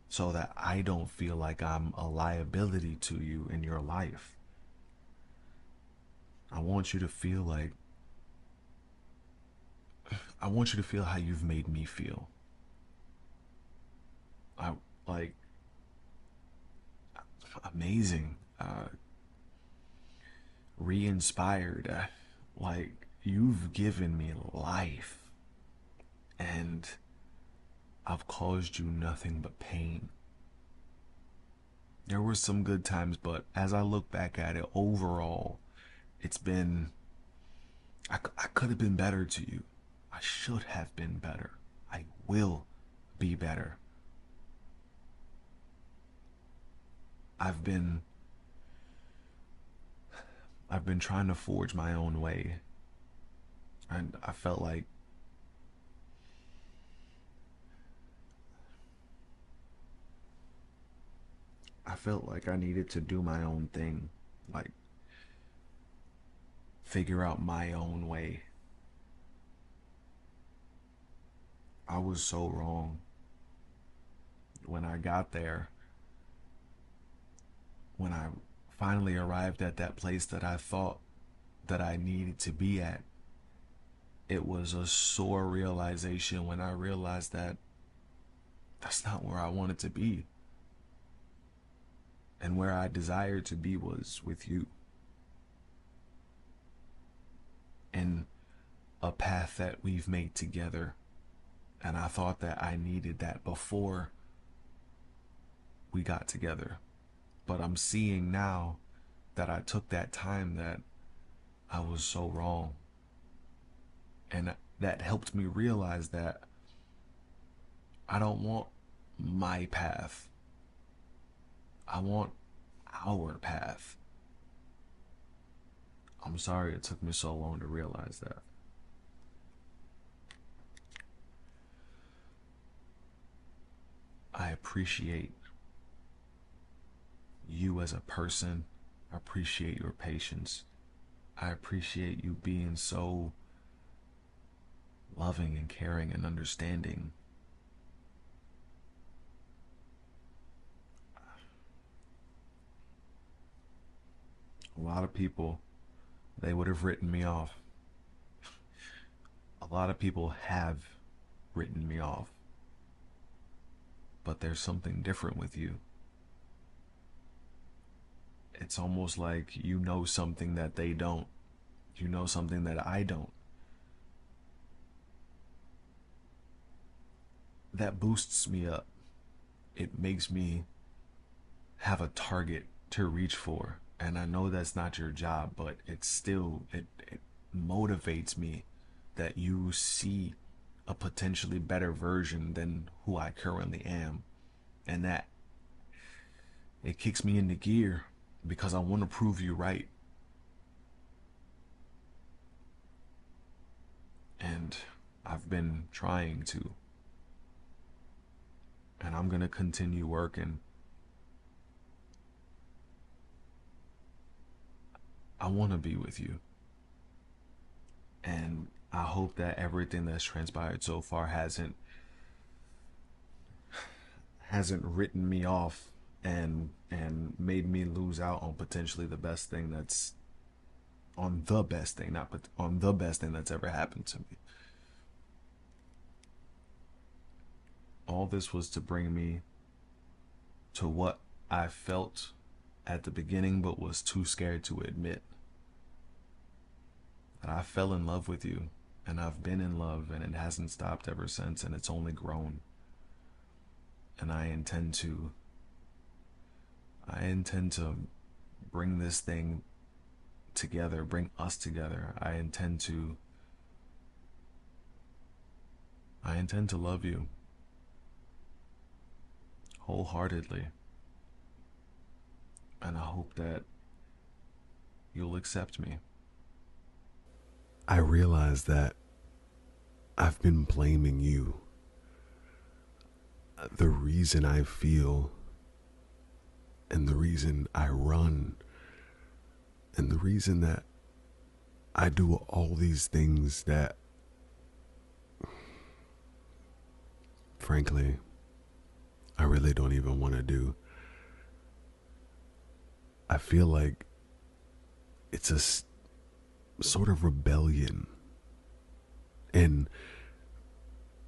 so that I don't feel like I'm a liability to you in your life. I want you to feel like, I want you to feel how you've made me feel. I like amazing, re-inspired. Like you've given me life, and I've caused you nothing but pain. There were some good times, but as I look back at it, overall, it's been, I could have been better to you. I should have been better. I will be better. I've been I've been trying to forge my own way. And I felt like I needed to do my own thing, like figure out my own way. I was so wrong. When I got there, when I finally arrived at that place that I thought that I needed to be at, it was a sore realization when I realized that that's not where I wanted to be. And where I desired to be was with you. And a path that we've made together. And I thought that I needed that before we got together. But I'm seeing now that I took that time, that I was so wrong. And that helped me realize that I don't want my path. I want our path. I'm sorry it took me so long to realize that. I appreciate you as a person. I appreciate your patience. I appreciate you being so loving and caring and understanding. A lot of people, they would have written me off. A lot of people have written me off, but there's something different with you. It's almost like you know something that they don't. You know something that I don't. That boosts me up. It makes me have a target to reach for. And I know that's not your job, but it motivates me that you see a potentially better version than who I currently am. And that it kicks me into gear because I want to prove you right. And I've been trying to. And I'm going to continue working. I want to be with you. And I hope that everything that's transpired so far hasn't written me off and made me lose out on potentially the best thing that's on the best thing, not but on the best thing that's ever happened to me. All this was to bring me to what I felt at the beginning but was too scared to admit. That I fell in love with you, and I've been in love, and it hasn't stopped ever since, and it's only grown. And I intend to bring this thing together, bring us together. I intend to love you wholeheartedly, and I hope that you'll accept me. I realize that I've been blaming you. The reason I feel and the reason I run and the reason that I do all these things that, frankly, I really don't even want to do. I feel like it's sort of rebellion in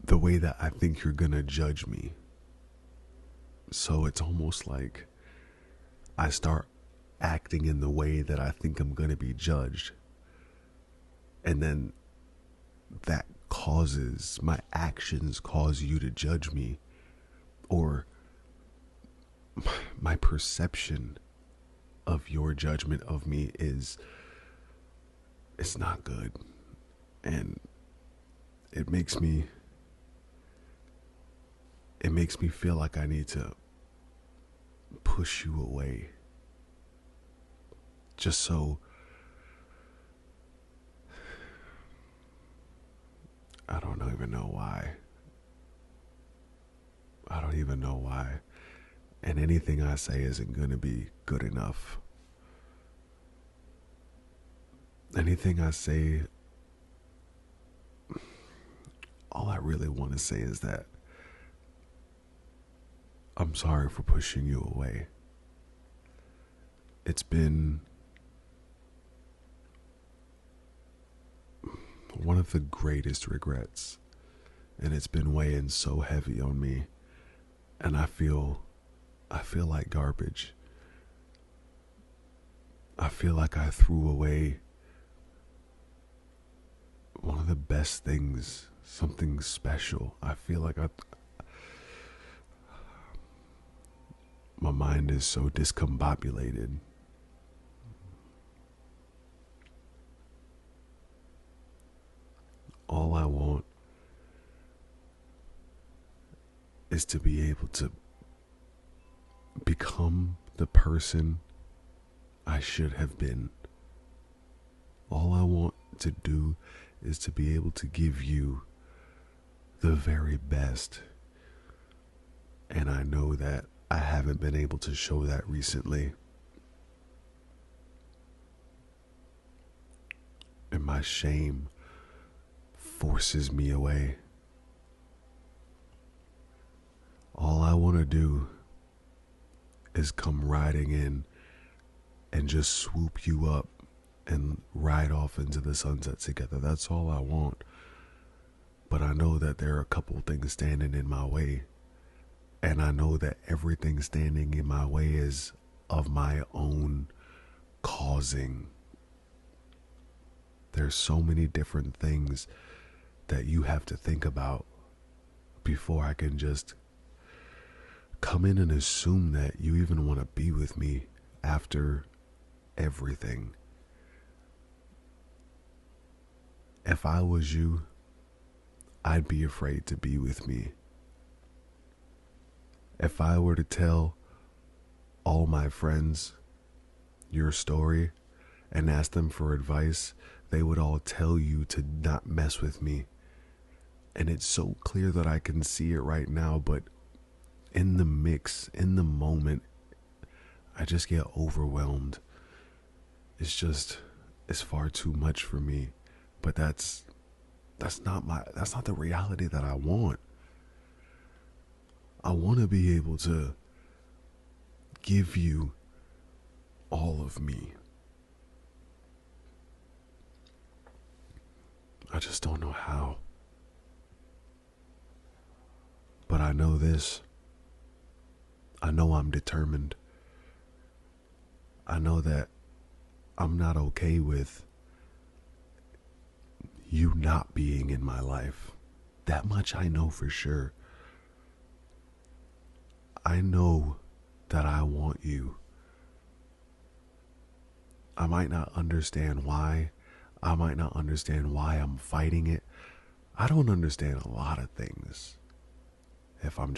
the way that I think you're gonna judge me. So it's almost like I start acting in the way that I think I'm gonna be judged. And then that causes my actions cause you to judge me, or my perception of your judgment of me is it's not good. And it makes me it makes me feel like I need to push you away just so I don't even know why. I don't even know why. And anything I say isn't going to be good enough. Anything I say, all I really want to say is that I'm sorry for pushing you away. It's been one of the greatest regrets, and it's been weighing so heavy on me, and I feel like garbage. I feel like I threw away one of the best things, something special. I feel like my mind is so discombobulated. All I want is to be able to become the person I should have been. All I want to do is to be able to give you the very best. And I know that I haven't been able to show that recently. And my shame forces me away. All I want to do is come riding in and just swoop you up and ride off into the sunset together. That's all I want. But I know that there are a couple things standing in my way. And I know that everything standing in my way is of my own causing. There's so many different things that you have to think about before I can just come in and assume that you even want to be with me after everything. If I was you, I'd be afraid to be with me. If I were to tell all my friends your story and ask them for advice, they would all tell you to not mess with me. And it's so clear that I can see it right now, but in the mix, in the moment, I just get overwhelmed. It's far too much for me. But that's not the reality that I want. I want to be able to give you all of me. I just don't know how. But I know this. I know I'm determined. I know that I'm not okay with you not being in my life. That much I know for sure. I know that I want you. I might not understand why. I might not understand why I'm fighting it. I don't understand a lot of things. If I'm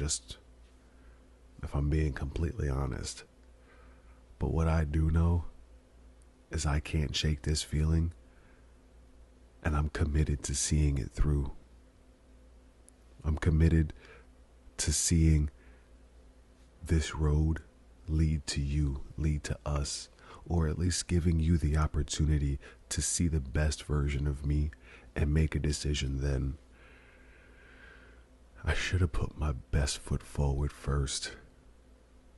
being completely honest. But what I do know is I can't shake this feeling, and I'm committed to seeing it through. I'm committed to seeing this road lead to you, lead to us, or at least giving you the opportunity to see the best version of me and make a decision then. I should have put my best foot forward first.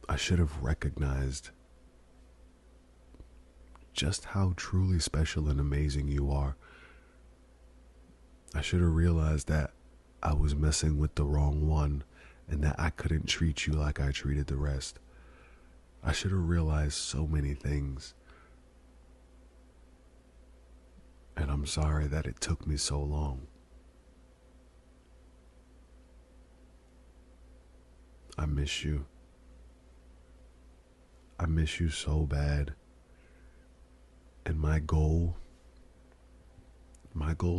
I should have recognized just how truly special and amazing you are. I should have realized that I was messing with the wrong one and that I couldn't treat you like I treated the rest. I should have realized so many things. And I'm sorry that it took me so long. I miss you. I miss you so bad. And my goal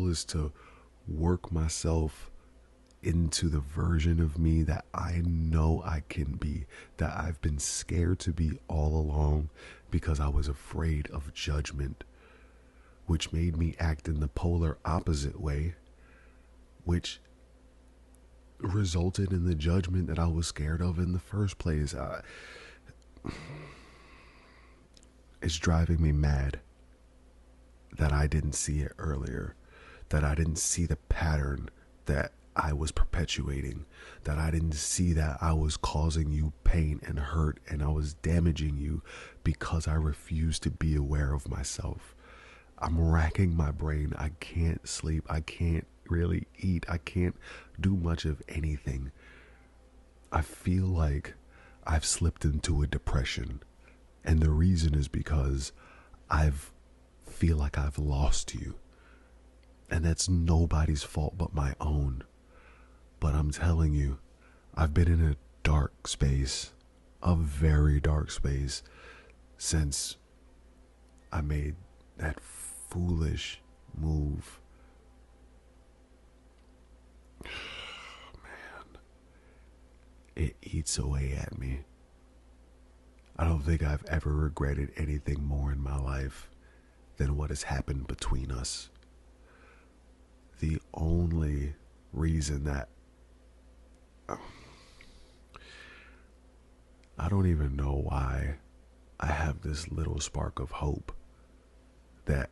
is to work myself into the version of me that I know I can be, that I've been scared to be all along because I was afraid of judgment, which made me act in the polar opposite way, which resulted in the judgment that I was scared of in the first place. It's driving me mad that I didn't see it earlier, that I didn't see the pattern that I was perpetuating, that I didn't see that I was causing you pain and hurt and I was damaging you because I refused to be aware of myself. I'm racking my brain. I can't sleep. I can't really eat. I can't do much of anything. I feel like I've slipped into a depression. And the reason is because I feel like I've lost you. And that's nobody's fault but my own. But I'm telling you, I've been in a dark space, a very dark space, since I made that foolish move. Man, it eats away at me. I don't think I've ever regretted anything more in my life than what has happened between us. The only reason that I don't even know why I have this little spark of hope that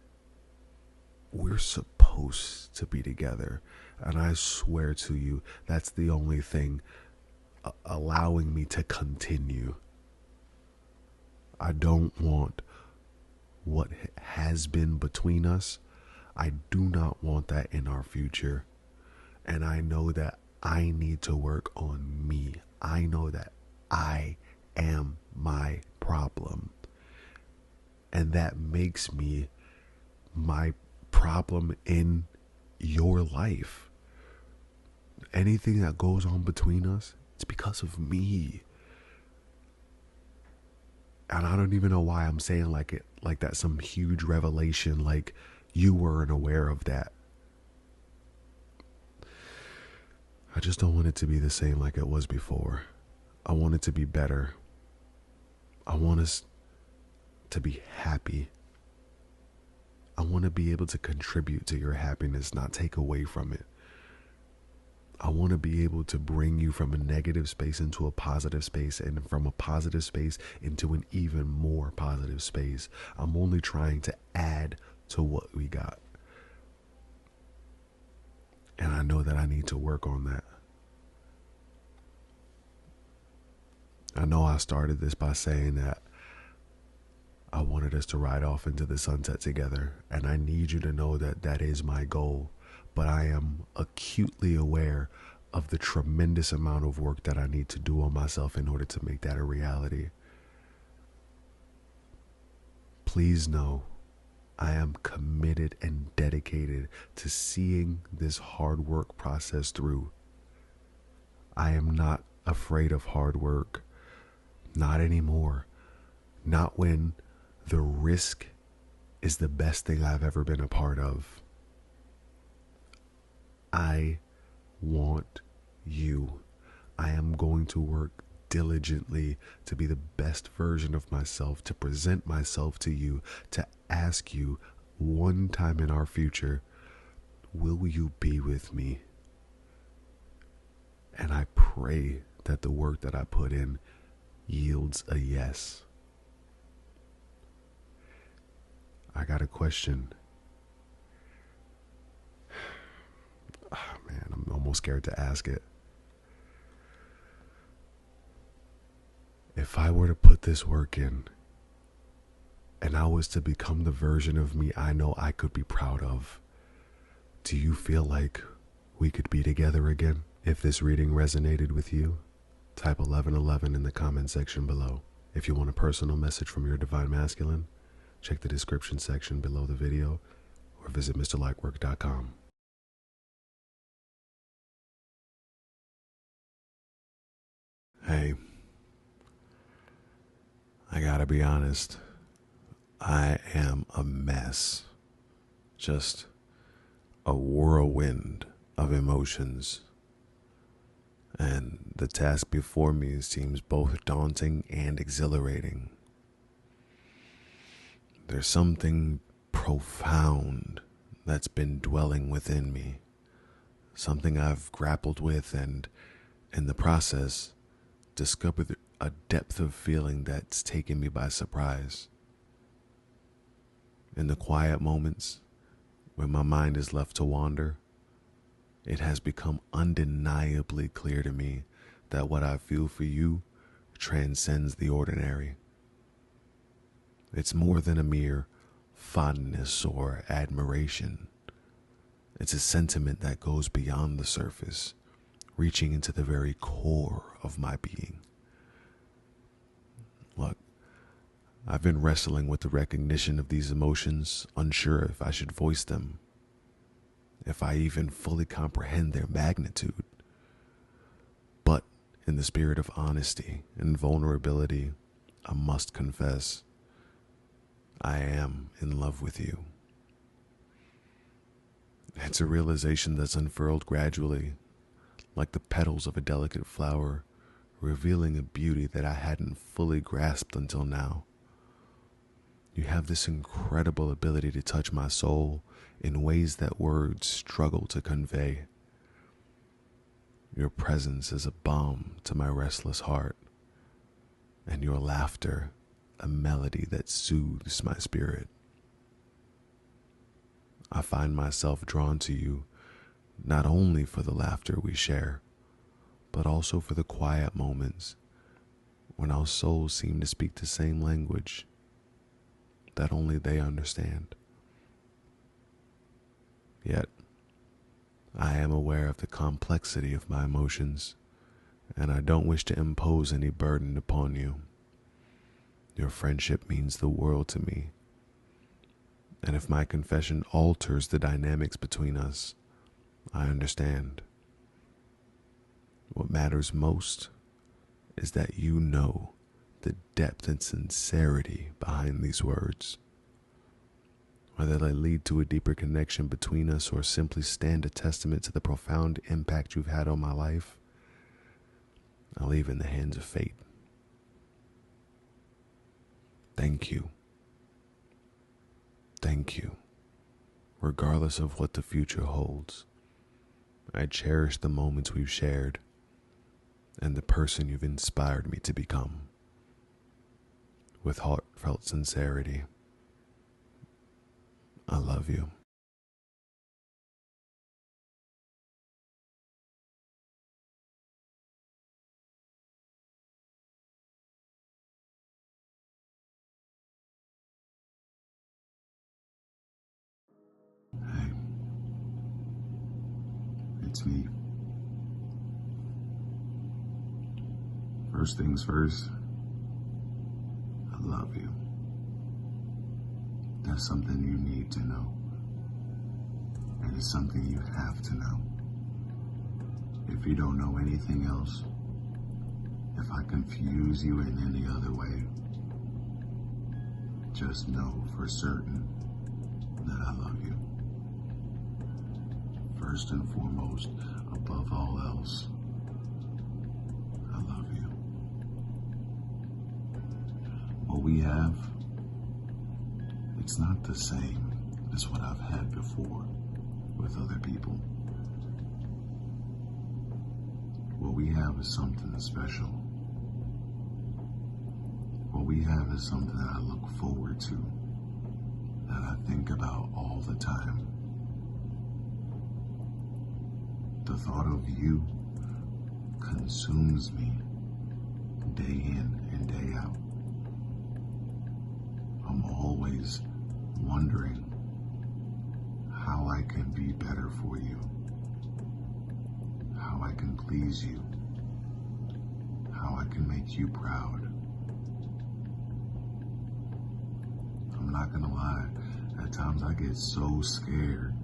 we're supposed to be together. And I swear to you, that's the only thing allowing me to continue. I don't want what has been between us. I do not want that in our future. And I know that I need to work on me. I know that I am my problem. And that makes me my problem in your life. Anything that goes on between us, it's because of me. And I don't even know why I'm saying like that's some huge revelation, like you weren't aware of that. I just don't want it to be the same like it was before. I want it to be better. I want us to be happy. I want to be able to contribute to your happiness, not take away from it. I want to be able to bring you from a negative space into a positive space, and from a positive space into an even more positive space. I'm only trying to add to what we got. And I know that I need to work on that. I know I started this by saying that I wanted us to ride off into the sunset together, and I need you to know that that is my goal. But I am acutely aware of the tremendous amount of work that I need to do on myself in order to make that a reality. Please know I am committed and dedicated to seeing this hard work process through. I am not afraid of hard work. Not anymore. Not when the risk is the best thing I've ever been a part of. I want you. I am going to work diligently to be the best version of myself, to present myself to you, to ask you one time in our future, will you be with me? And I pray that the work that I put in yields a yes. I got a question. Oh, man, I'm almost scared to ask it. If I were to put this work in and I was to become the version of me I know I could be proud of, do you feel like we could be together again? If this reading resonated with you, type 1111 in the comment section below. If you want a personal message from your divine masculine, check the description section below the video or visit mrlightwork.com. Hey, I gotta be honest. I am a mess. Just a whirlwind of emotions. And the task before me seems both daunting and exhilarating. There's something profound that's been dwelling within me. Something I've grappled with, and in the process, discovered a depth of feeling that's taken me by surprise. In the quiet moments, when my mind is left to wander, it has become undeniably clear to me that what I feel for you transcends the ordinary. It's more than a mere fondness or admiration. It's a sentiment that goes beyond the surface, reaching into the very core of my being. Look, I've been wrestling with the recognition of these emotions, unsure if I should voice them, if I even fully comprehend their magnitude. But in the spirit of honesty and vulnerability, I must confess, I am in love with you. It's a realization that's unfurled gradually, like the petals of a delicate flower, revealing a beauty that I hadn't fully grasped until now. You have this incredible ability to touch my soul in ways that words struggle to convey. Your presence is a balm to my restless heart, and your laughter a melody that soothes my spirit. I find myself drawn to you not only for the laughter we share, but also for the quiet moments when our souls seem to speak the same language that only they understand. Yet, I am aware of the complexity of my emotions, and I don't wish to impose any burden upon you. Your friendship means the world to me, and if my confession alters the dynamics between us, I understand. What matters most is that you know the depth and sincerity behind these words. Whether they lead to a deeper connection between us or simply stand a testament to the profound impact you've had on my life, I leave in the hands of fate. Thank you. Thank you. Regardless of what the future holds, I cherish the moments we've shared and the person you've inspired me to become. With heartfelt sincerity, I love you. Hey, it's me. First things first, I love you. That's something you need to know. And it's something you have to know. If you don't know anything else, if I confuse you in any other way, just know for certain that I love you. First and foremost, above all else, I love you. What we have, it's not the same as what I've had before with other people. What we have is something special. What we have is something that I look forward to, that I think about all the time. The thought of you consumes me day in and day out. I'm always wondering how I can be better for you, how I can please you, how I can make you proud. I'm not gonna lie, at times I get so scared,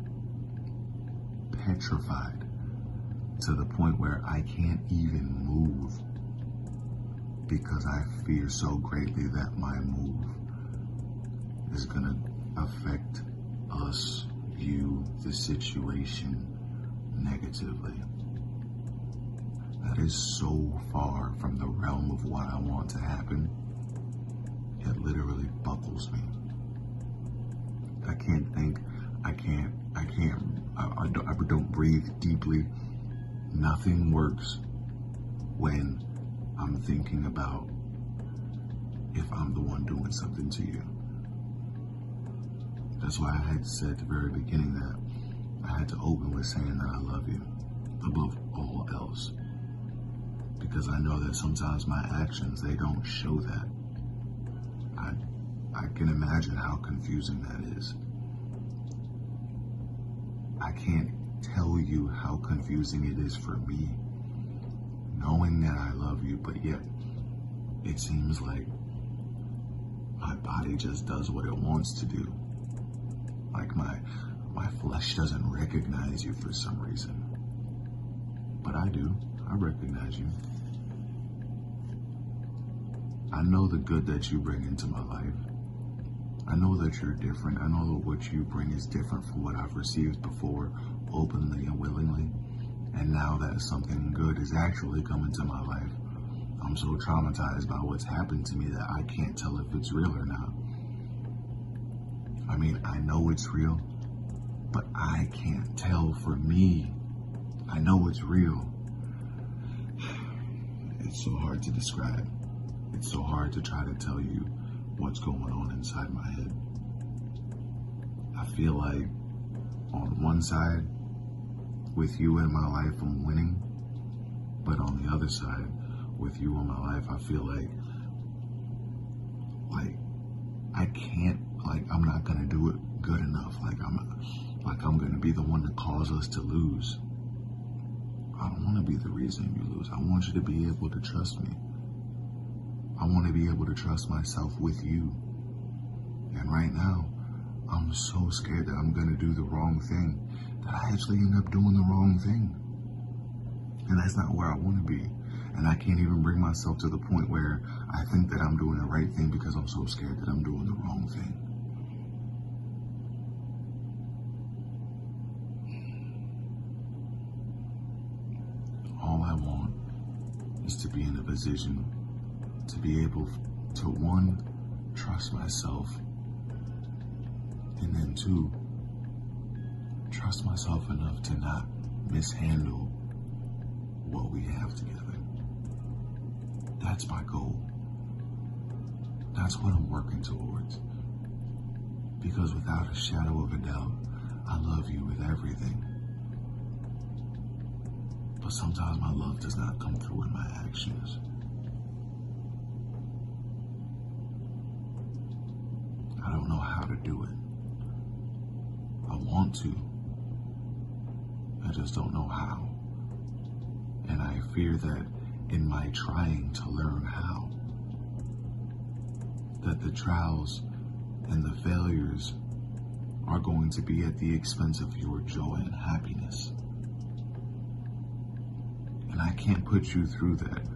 petrified, to the point where I can't even move because I fear so greatly that my move is gonna affect us, you, the situation negatively. That is so far from the realm of what I want to happen. It literally buckles me. I can't think, I don't breathe deeply. Nothing works when I'm thinking about if I'm the one doing something to you. That's why I had said at the very beginning that I had to open with saying that I love you above all else. Because I know that sometimes my actions, they don't show that. I can imagine how confusing that is. I can't tell you how confusing it is for me, knowing that I love you, but yet it seems like my body just does what it wants to do. Like my flesh doesn't recognize you for some reason. But I do. I recognize you. I know the good that you bring into my life. I know that you're different. I know that what you bring is different from what I've received before, openly and willingly. And now that something good is actually coming to my life, I'm so traumatized by what's happened to me that I can't tell if it's real or not. I mean, I know it's real, but I can't tell for me. I know it's real. It's so hard to describe. It's so hard to try to tell you what's going on inside my head. I feel like on one side, with you in my life, I'm winning. But on the other side, with you in my life, I feel like I can't, I'm not gonna do it good enough. like I'm going to be the one to cause us to lose. I don't want to be the reason you lose. I want you to be able to trust me. I want to be able to trust myself with you. And right now, I'm so scared that I'm going to do the wrong thing, that I actually end up doing the wrong thing. And that's not where I want to be. And I can't even bring myself to the point where I think that I'm doing the right thing because I'm so scared that I'm doing the wrong thing. All I want is to be in a position to be able to, one, trust myself, and then two, trust myself enough to not mishandle what we have together. That's my goal. That's what I'm working towards. Because without a shadow of a doubt, I love you with everything. But sometimes my love does not come through in my actions. I don't know how to do it. I want to. I just don't know how. And I fear that in my trying to learn how, that the trials and the failures are going to be at the expense of your joy and happiness. And I can't put you through that.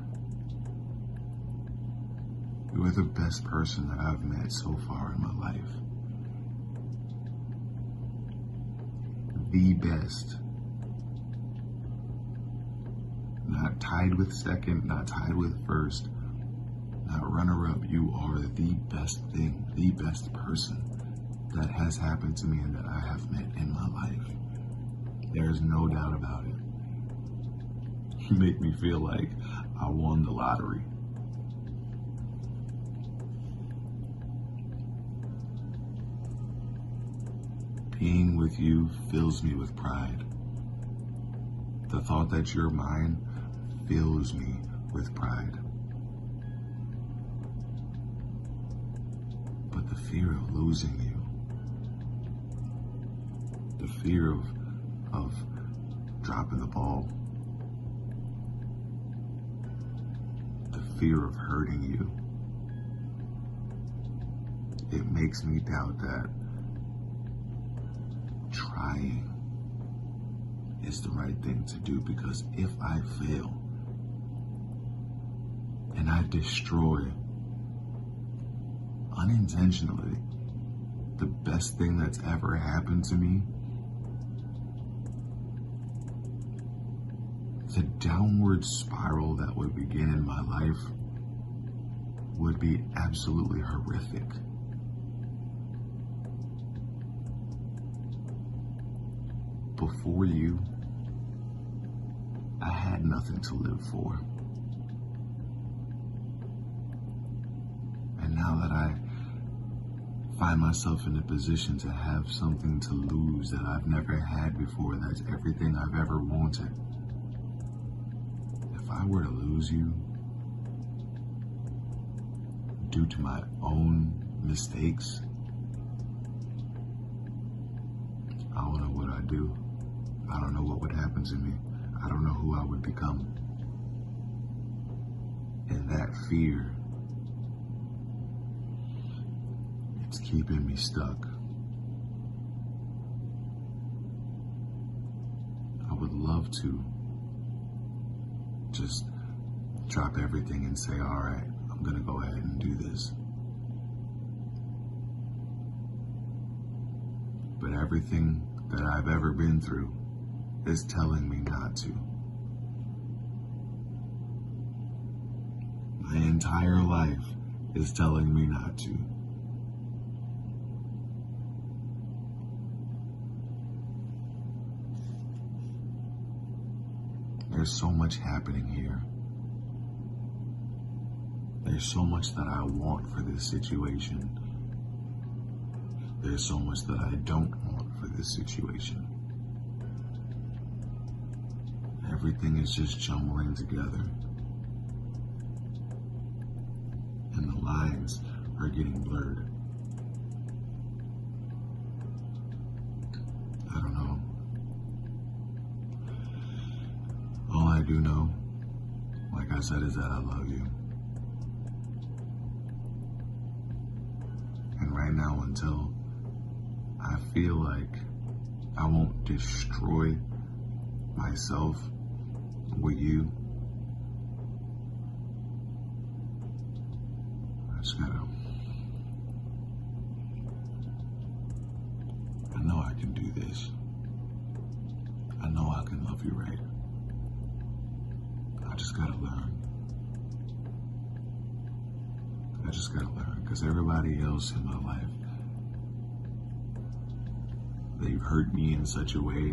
You are the best person that I've met so far in my life. The best. Not tied with second, not tied with first, not runner-up. You are the best thing, the best person that has happened to me and that I have met in my life. There's no doubt about it. You make me feel like I won the lottery. Being with you fills me with pride. The thought that you're mine fills me with pride. But the fear of losing you, the fear of dropping the ball, the fear of hurting you, it makes me doubt that trying is the right thing to do, because if I fail and I destroy unintentionally the best thing that's ever happened to me, the downward spiral that would begin in my life would be absolutely horrific. Before you, I had nothing to live for. And now that I find myself in a position to have something to lose that I've never had before, that's everything I've ever wanted. If I were to lose you due to my own mistakes, I don't know what I'd do. I don't know what would happen to me. I don't know who I would become. And that fear, it's keeping me stuck. I would love to just drop everything and say, all right, I'm gonna go ahead and do this. But everything that I've ever been through is telling me not to. My entire life is telling me not to. There's so much happening here. There's so much that I want for this situation. There's so much that I don't want for this situation. Everything is just jumbling together. And the lines are getting blurred. I I do know, like I said, is that I love you. And right now, until I feel like I won't destroy myself with you, I know I can do this. I know I can love you right. I just gotta learn. Because everybody else in my life, they've hurt me in such a way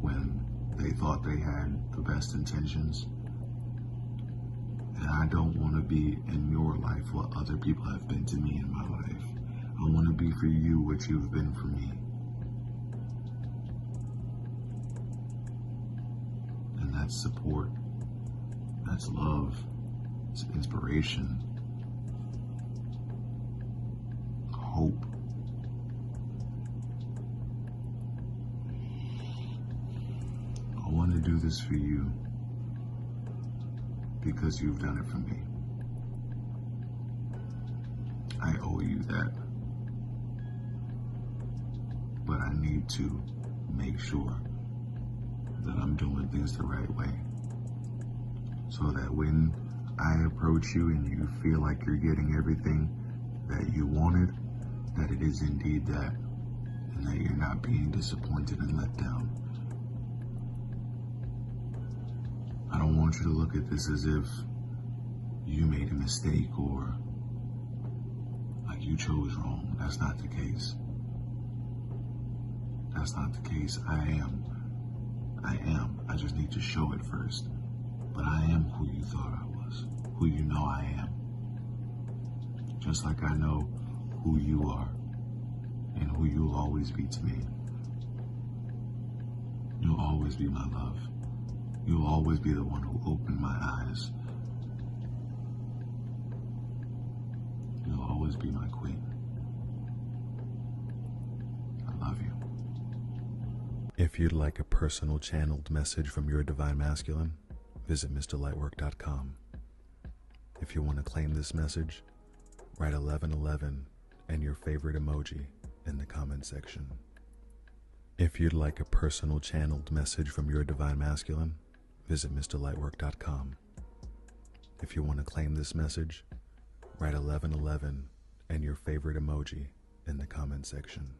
when they thought they had the best intentions. And I don't want to be in your life what other people have been to me in my life. I want to be for you what you've been for me. And that's support. That's love. It's inspiration. Hope. I want to do this for you because you've done it for me. I owe you that. But I need to make sure that I'm doing things the right way. So that when I approach you and you feel like you're getting everything that you wanted, that it is indeed that, and that you're not being disappointed and let down. I don't want you to look at this as if you made a mistake or like you chose wrong. That's not the case. That's not the case. I am. I just need to show it first. But I am who you thought I was, who you know I am. Just like I know who you are and who you'll always be to me. You'll always be my love. You'll always be the one who opened my eyes. You'll always be my queen. I love you. If you'd like a personal channeled message from your divine masculine, visit MrLightwork.com. If you want to claim this message, write 1111 and your favorite emoji in the comment section. If you'd like a personal channeled message from your divine masculine, visit MrLightwork.com. If you want to claim this message, write 1111 and your favorite emoji in the comment section.